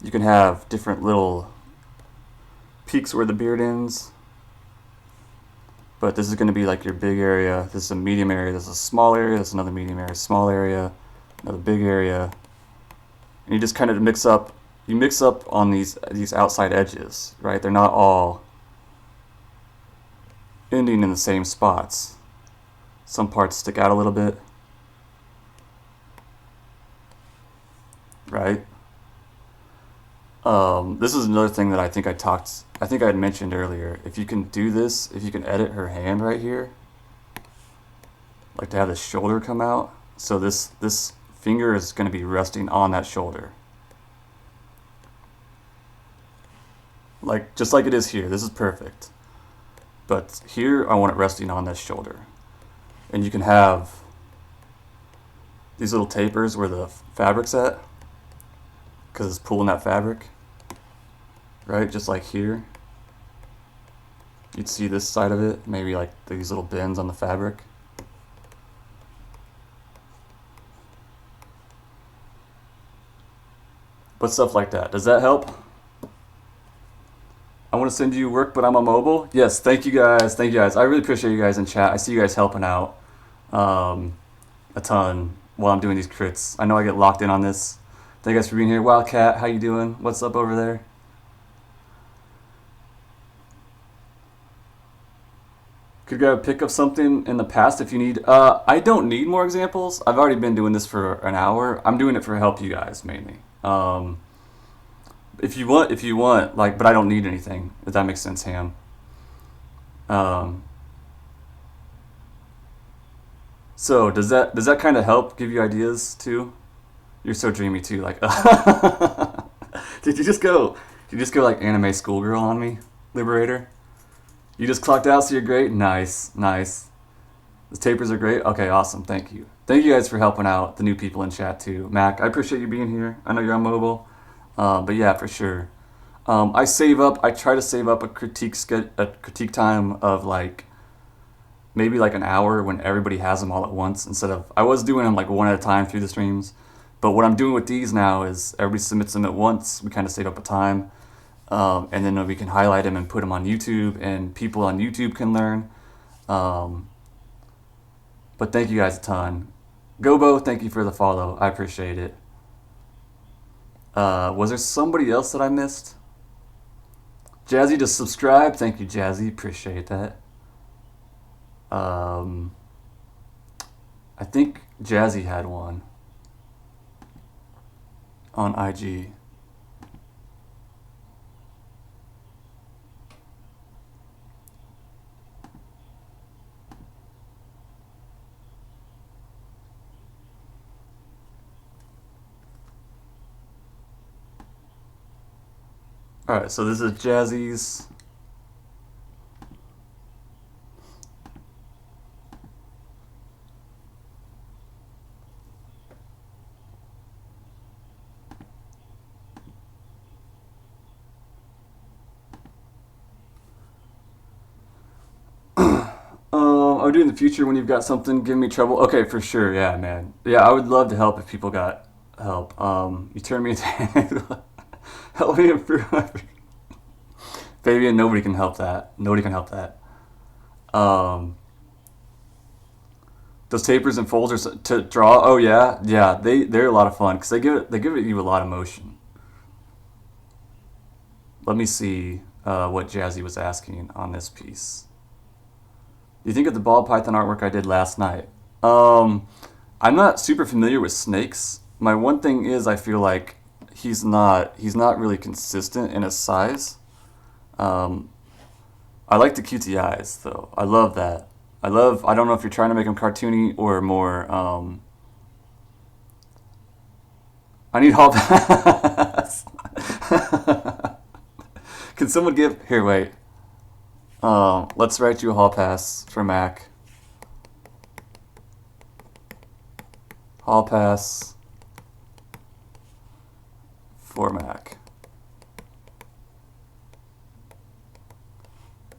you can have different little peaks where the beard ends. But this is going to be like your big area. This is a medium area. This is a small area. This is another medium area, small area, another big area. And you just kind of mix up. You mix up on these outside edges, right? They're not all ending in the same spots. Some parts stick out a little bit, right? This is another thing that I think I had mentioned earlier. If you can do this, if you can edit her hand right here, like to have the shoulder come out, so this finger is going to be resting on that shoulder. Like, just like it is here, this is perfect. But here, I want it resting on this shoulder. And you can have these little tapers where the fabric's at, because it's pulling that fabric, right? Just like here. You'd see this side of it, maybe like these little bends on the fabric. But stuff like that. Does that help? I want to send you work, but I'm on mobile. Yes, thank you guys. Thank you guys. I really appreciate you guys in chat. I see you guys helping out a ton while I'm doing these crits. I know I get locked in on this. Thank you guys for being here. Wildcat, how you doing? What's up over there? Could grab a pick of something in the past if you need. I don't need more examples. I've already been doing this for an hour. I'm doing it for help you guys mainly. If you want, like, but I don't need anything. If that makes sense, Ham. So does that kind of help give you ideas too? You're so dreamy too. Like, did you just go like anime schoolgirl on me, Liberator? You just clocked out, so you're great. Nice. The tapers are great. Okay, awesome. Thank you. Thank you guys for helping out the new people in chat too. Mac, I appreciate you being here. I know you're on mobile, but yeah, for sure. I try to save up a critique time of like maybe like an hour when everybody has them all at once, instead of, I was doing them like one at a time through the streams. But what I'm doing with these now is everybody submits them at once. We kind of save up a time. And then we can highlight them and put them on YouTube, and people on YouTube can learn. But thank you guys a ton. Gobo, thank you for the follow. I appreciate it. Was there somebody else that I missed? Jazzy to subscribe. Thank you, Jazzy. Appreciate that. I think Jazzy had one on IG. Alright, so this is Jazzy's. I'll do it in the future when you've got something giving me trouble. Okay, for sure. Yeah, man. Yeah, I would love to help if people got help. You turn me into help me improve. Fabian, nobody can help that. Nobody can help that. Um, those tapers and folders to draw. Oh yeah, yeah. They're a lot of fun because they give it you a lot of motion. Let me see what Jazzy was asking on this piece. Do you think of the ball python artwork I did last night? I'm not super familiar with snakes. My one thing is I feel like he's not really consistent in his size. Um, I like the cutesy eyes though. I love that. I don't know if you're trying to make him cartoony or more. I need hall pass. Can someone give here? Wait. Let's write you a hall pass for Mac. Hall pass for Mac.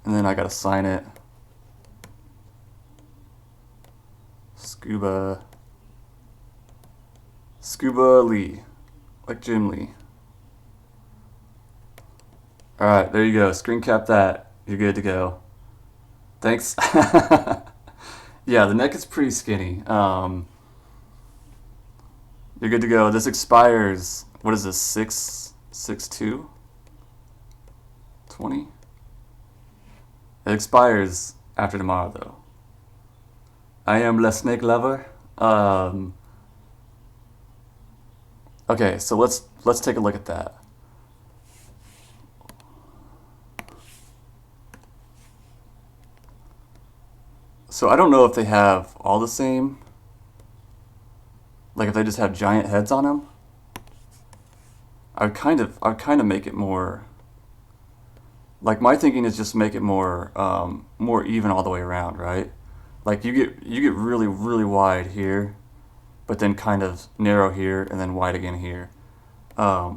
And then I gotta sign it. Scuba Lee. Like Jim Lee. Alright, there you go. Screen cap that. You're good to go. Thanks. Yeah, the neck is pretty skinny. You're good to go. This expires, what is this, 6/2? 20? It expires after tomorrow, though. I am Le Snake Lover. Okay, so let's take a look at that. So I don't know if they have all the same. Like if they just have giant heads on them. I would kind of make it more. Like my thinking is just make it more more even all the way around, right? Like you get really wide here, but then kind of narrow here and then wide again here,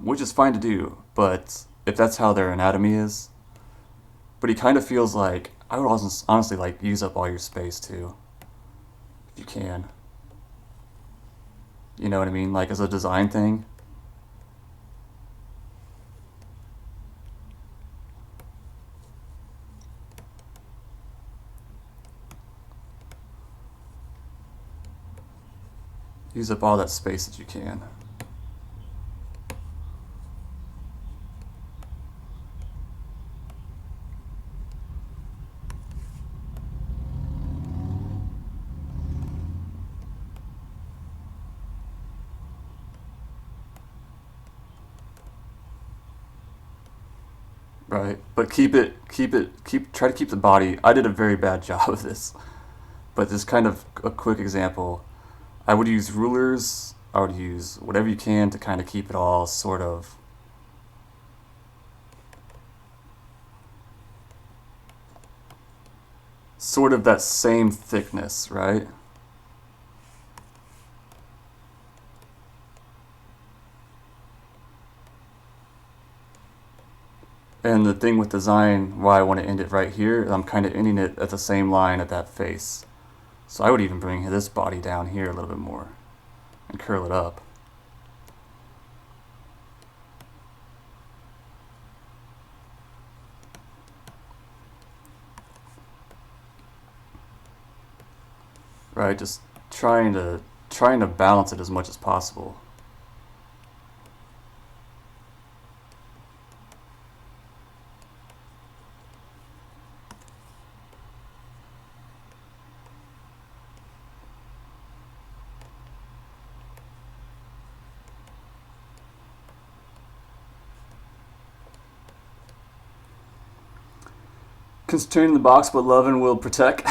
which is fine to do. But if that's how their anatomy is, but he kind of feels like I would also honestly like use up all your space too, if you can. You know what I mean? Like as a design thing. Use up all that space that you can. Right, but try to keep the body. I did a very bad job of this, but this kind of a quick example. I would use rulers. I would use whatever you can to kind of keep it all sort of that same thickness, right? And the thing with design, why I want to end it right here, I'm kind of ending it at the same line at that face. So I would even bring this body down here a little bit more and curl it up. Right, just trying to balance it as much as possible. Constrain the box, but love and will protect.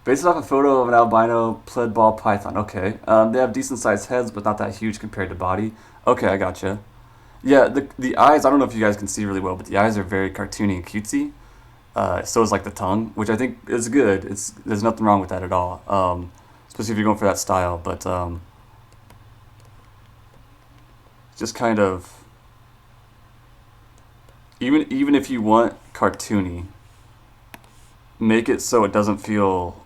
Based off a photo of an albino pled ball python. Okay. They have decent sized heads, but not that huge compared to body. Okay, I gotcha. Yeah, the eyes, I don't know if you guys can see really well, but the eyes are very cartoony and cutesy. So is like the tongue, which I think is good. There's nothing wrong with that at all. Especially if you're going for that style. But just kind of even if you want cartoony, make it so it doesn't feel,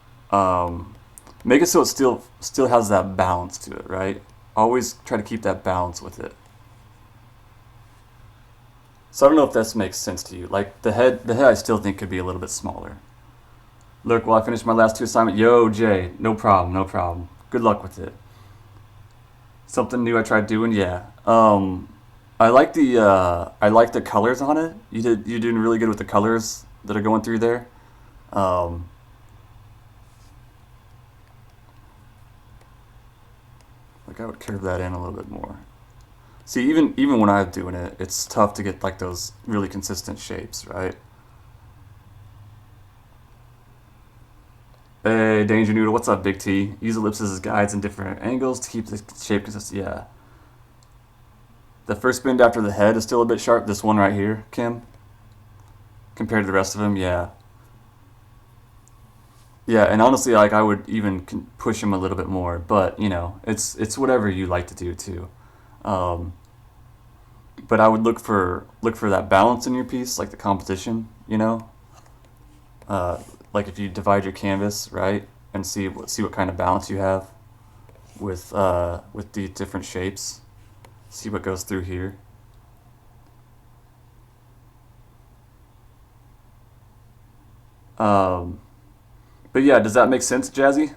make it so it still has that balance to it, right? Always try to keep that balance with it. So I don't know if this makes sense to you. Like the head I still think could be a little bit smaller. Look, while I finish my last 2 assignments. Yo, Jay, no problem, no problem. Good luck with it. Something new I tried doing, yeah. I like the colors on it. You're doing really good with the colors that are going through there. Like I would curve that in a little bit more. See, even when I'm doing it, it's tough to get like those really consistent shapes, right? Hey, Danger Noodle, what's up, Big T? Use ellipses as guides in different angles to keep the shape consistent. Yeah. The first bend after the head is still a bit sharp. This one right here, Kim, compared to the rest of them, yeah. Yeah, and honestly, like I would even push him a little bit more, but you know, it's whatever you like to do too. Um, but I would look for that balance in your piece, like the composition, you know. Like if you divide your canvas, right, and see what kind of balance you have with the different shapes. See what goes through here. But yeah, does that make sense, Jazzy?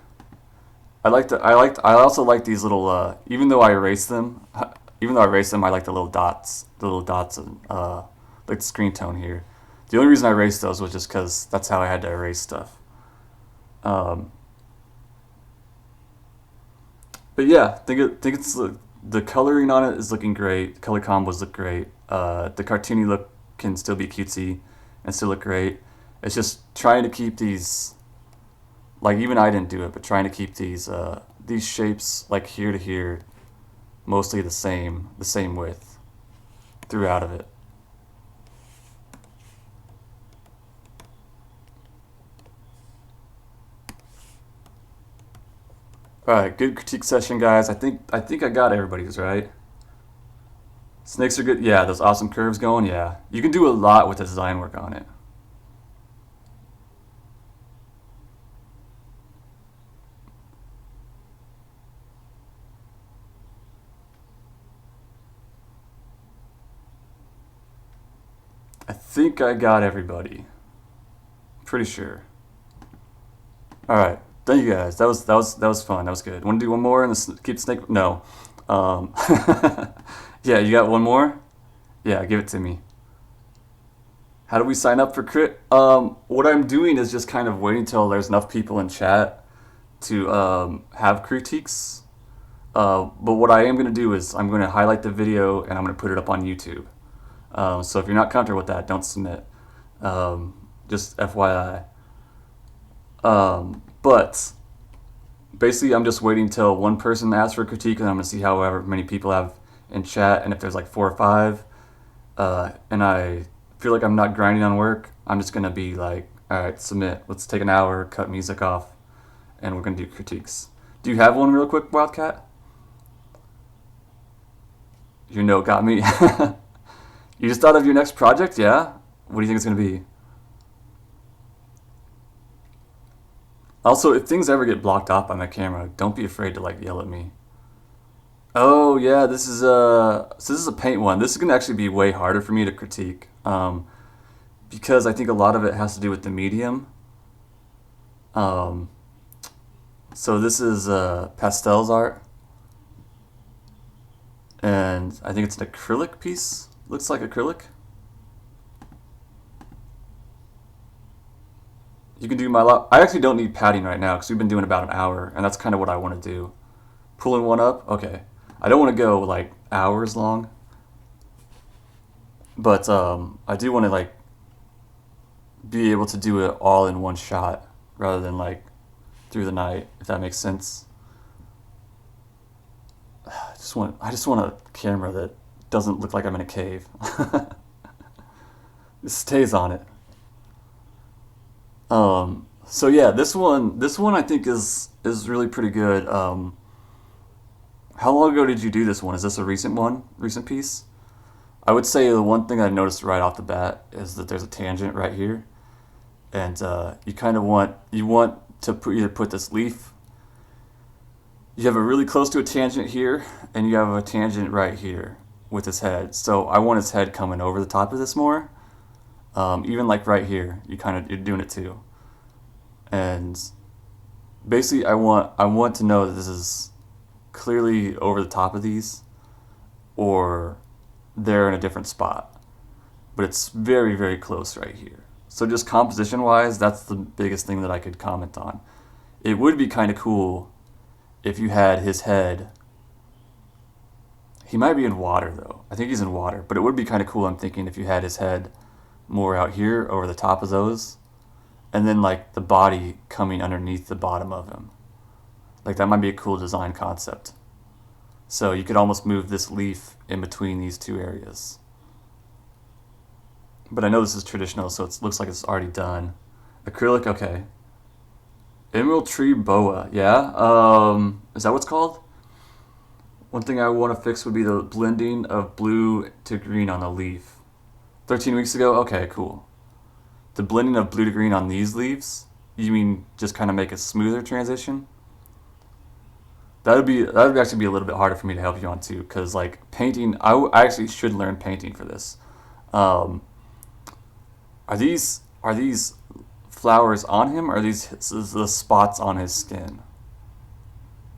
I also like these little even though I erase them, I like the little dots, and like the screen tone here. The only reason I erased those was just because that's how I had to erase stuff. Um, but yeah, think it's the coloring on it is looking great. The color combos look great. The cartoony look can still be cutesy and still look great. It's just trying to keep these, like even I didn't do it, but trying to keep these shapes like here to here mostly the same width throughout of it. All right, good critique session, guys. I think I got everybody's right. Snakes are good. Yeah, those awesome curves going. Yeah, you can do a lot with the design work on it. I think I got everybody. Pretty sure. All right. Thank you guys. That was fun. That was good. Want to do one more and keep the snake? No. Um, yeah, you got one more? Yeah, give it to me. How do we sign up for crit? What I'm doing is just kind of waiting until there's enough people in chat to have critiques. But what I am going to do is I'm going to highlight the video and I'm going to put it up on YouTube. So if you're not comfortable with that, don't submit. Just FYI. But basically, I'm just waiting until one person asks for a critique, and I'm going to see however many people have in chat. And if there's like 4 or 5, and I feel like I'm not grinding on work, I'm just going to be like, all right, submit. Let's take an hour, cut music off, and we're going to do critiques. Do you have one real quick, Wildcat? Your note got me. You just thought of your next project? Yeah? What do you think it's going to be? Also, if things ever get blocked off by my camera, don't be afraid to like yell at me. Oh yeah, so this is a paint one. This is gonna actually be way harder for me to critique, because I think a lot of it has to do with the medium. So this is pastels art, and I think it's an acrylic piece. Looks like acrylic. You can do my lot. I actually don't need padding right now because we've been doing about an hour, and that's kind of what I want to do. Pulling one up, okay. I don't want to go like hours long, but I do want to like be able to do it all in one shot rather than like through the night, if that makes sense. I just want a camera that doesn't look like I'm in a cave. It stays on it. So yeah, this one I think is really pretty good. How long ago did you do this one? Is this a recent piece? I would say the one thing I noticed right off the bat is that there's a tangent right here, and you kind of want to either put this leaf. You have a really close to a tangent here, and you have a tangent right here with his head. So I want his head coming over the top of this more. Even like right here, you're doing it too. And basically, I want to know that this is clearly over the top of these, or they're in a different spot. But it's very, very close right here. So just composition wise, that's the biggest thing that I could comment on. It would be kind of cool if you had his head. He might be in water though. I think he's in water, but it would be kind of cool, I'm thinking, if you had his head more out here over the top of those, and then like the body coming underneath the bottom of him. Like that might be a cool design concept. So you could almost move this leaf in between these two areas. But I know this is traditional, so it looks like it's already done. Acrylic, okay. Emerald tree boa, yeah. Is that what it's called? One thing I want to fix would be the blending of blue to green on the leaf. 13 weeks ago? Okay, cool. The blending of blue to green on these leaves? You mean just kind of make a smoother transition? That would actually be a little bit harder for me to help you on too, because like painting, I actually should learn painting for this. Are these flowers on him, or are these the spots on his skin?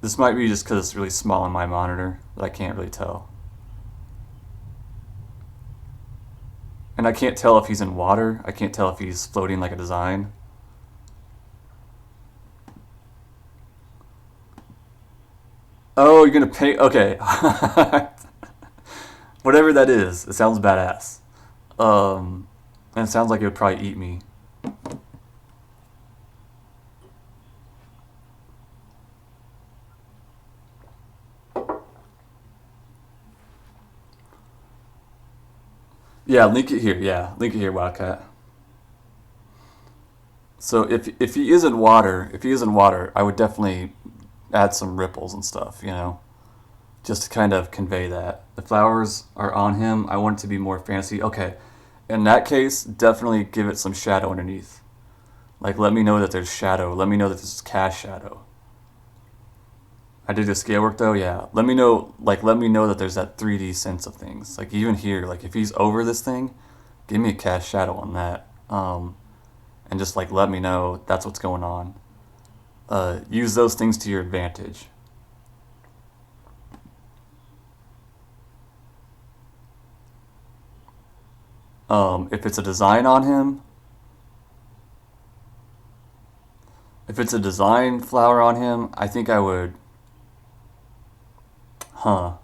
This might be just because it's really small on my monitor that I can't really tell. And I can't tell if he's in water. I can't tell if he's floating like a design. Oh, you're gonna paint? Okay. Whatever that is, it sounds badass. And it sounds like it would probably eat me. Yeah, link it here. Yeah, link it here, Wildcat. So if he is in water, I would definitely add some ripples and stuff, just to kind of convey that. The flowers are on him. I want it to be more fantasy. Okay, in that case, definitely give it some shadow underneath. Like, let me know that there's shadow. Let me know that there's cast shadow. I did the scale work though, yeah. Let me know that there's that 3D sense of things. Like even here, like if he's over this thing, give me a cast shadow on that. And just like let me know that's what's going on. Use those things to your advantage. If it's a design on him, if it's a design flower on him, I think I would, I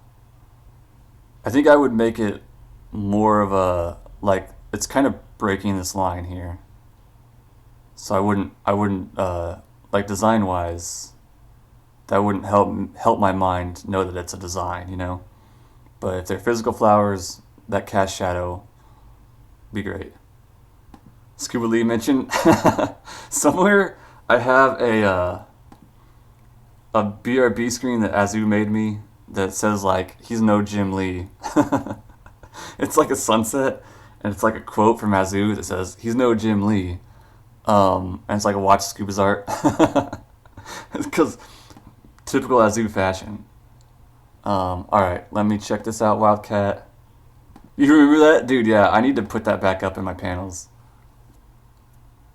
think I would make it more of a, like, it's kind of breaking this line here. So I wouldn't, like design wise, that wouldn't help my mind know that it's a design. But if they're physical flowers, that cast shadow be great. Scuba Lee mentioned somewhere I have a BRB screen that Azu made me that says like he's no Jim Lee. It's like a sunset and it's like a quote from Azu that says he's no Jim Lee. And it's like a watch Scuba's art. Because typical Azu fashion. Alright, let me check this out, Wildcat. You remember that? Dude, yeah, I need to put that back up in my panels.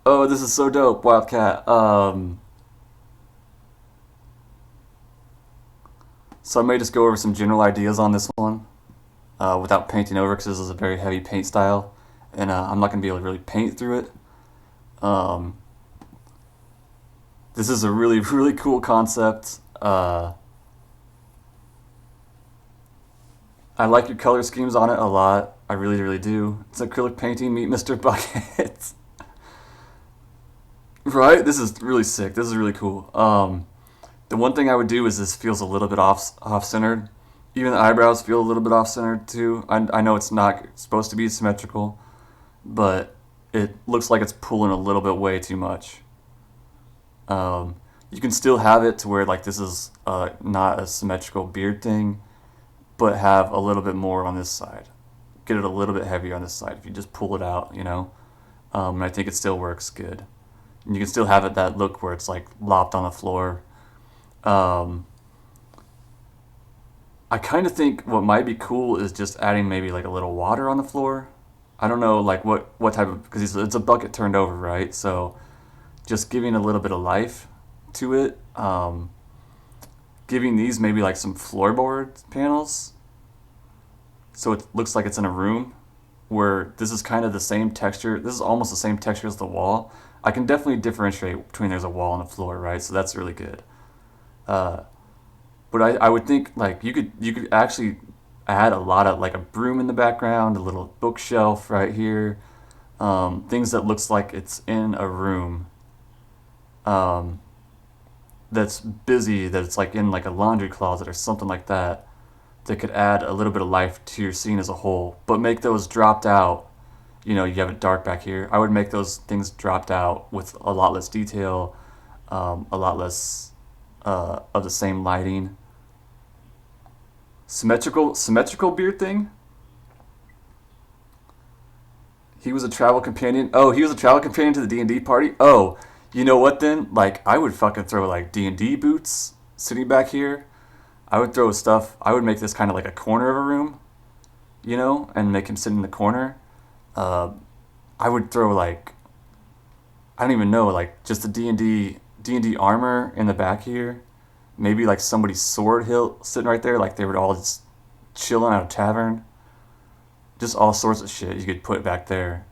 Oh, this is so dope, Wildcat. So I may just go over some general ideas on this one without painting over, because this is a very heavy paint style, and I'm not going to be able to really paint through it. This is a really, really cool concept. I like your color schemes on it a lot. I really, really do. It's acrylic painting, meet Mr. Bucket. Right? This is really sick. This is really cool. The one thing I would do is this feels a little bit off-centered. Even the eyebrows feel a little bit off-centered too. I know it's not supposed to be symmetrical, but it looks like it's pulling a little bit way too much. You can still have it to where like this is not a symmetrical beard thing, but have a little bit more on this side. Get it a little bit heavier on this side if you just pull it out, And I think it still works good. And you can still have it that look where it's like lopped on the floor. Um, I kind of think what might be cool is just adding maybe like a little water on the floor. I don't know like what type of, because it's a bucket turned over, right? So just giving a little bit of life to it. Giving these maybe like some floorboard panels, so it looks like it's in a room where this is kind of the same texture. This is almost the same texture as the wall. I can definitely differentiate between there's a wall and a floor, right? So that's really good. Uh, but I would think like you could actually add a lot of like a broom in the background, a little bookshelf right here, things that looks like it's in a room. Um, that's busy, that it's like in like a laundry closet or something like that, that could add a little bit of life to your scene as a whole, but make those dropped out. You know, you have it dark back here. I would make those things dropped out with a lot less detail, a lot less of the same lighting. Symmetrical beard thing. He was a travel companion. Oh, he was a travel companion to the D&D party. Oh, you know what then? Like I would fucking throw like D&D boots sitting back here. I would throw stuff. I would make this kind of like a corner of a room, you know, and make him sit in the corner. Uh, I would throw like, I don't even know, like just the D&D armor in the back here. Maybe like somebody's sword hilt sitting right there, like they were all just chilling at a tavern. Just all sorts of shit you could put back there.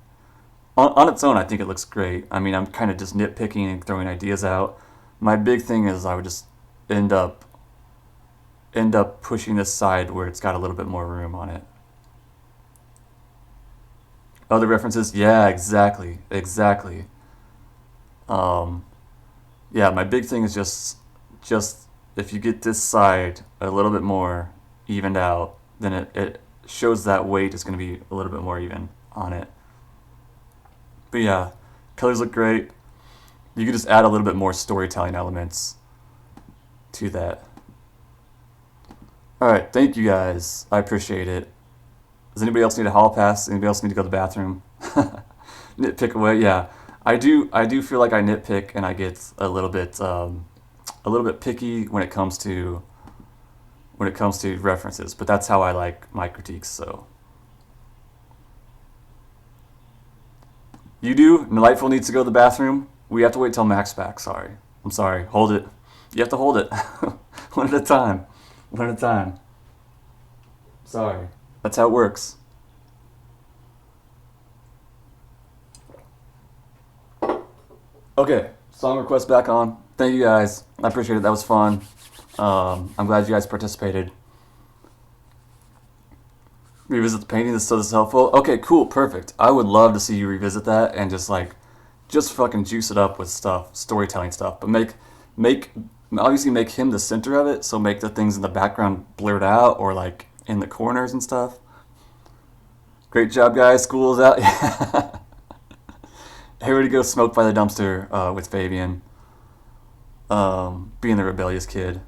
On its own, I think it looks great. I mean, I'm kind of just nitpicking and throwing ideas out. My big thing is I would just end up pushing this side where it's got a little bit more room on it. Other references, yeah, exactly. Um, yeah, my big thing is just if you get this side a little bit more evened out, then it shows that weight is going to be a little bit more even on it. But yeah, colors look great. You could just add a little bit more storytelling elements to that. All right, thank you guys. I appreciate it. Does anybody else need a hall pass? Anybody else need to go to the bathroom? Nitpick away, yeah. I do. I do feel like I nitpick and I get a little bit picky when it comes to references. But that's how I like my critiques. So you do. Delightful needs to go to the bathroom. We have to wait till Mac's back. Sorry. I'm sorry. Hold it. You have to hold it. One at a time. One at a time. Sorry. That's how it works. Okay, song request back on. Thank you guys. I appreciate it. That was fun. I'm glad you guys participated. Revisit the painting. This is helpful. Okay, cool, perfect. I would love to see you revisit that and just fucking juice it up with stuff, storytelling stuff. But make obviously make him the center of it. So make the things in the background blurred out or like in the corners and stuff. Great job, guys. School is out. Hey, ready to go smoke by the dumpster with Fabian, being the rebellious kid.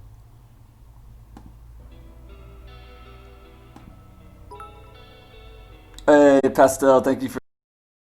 Hey, Pastel, thank you for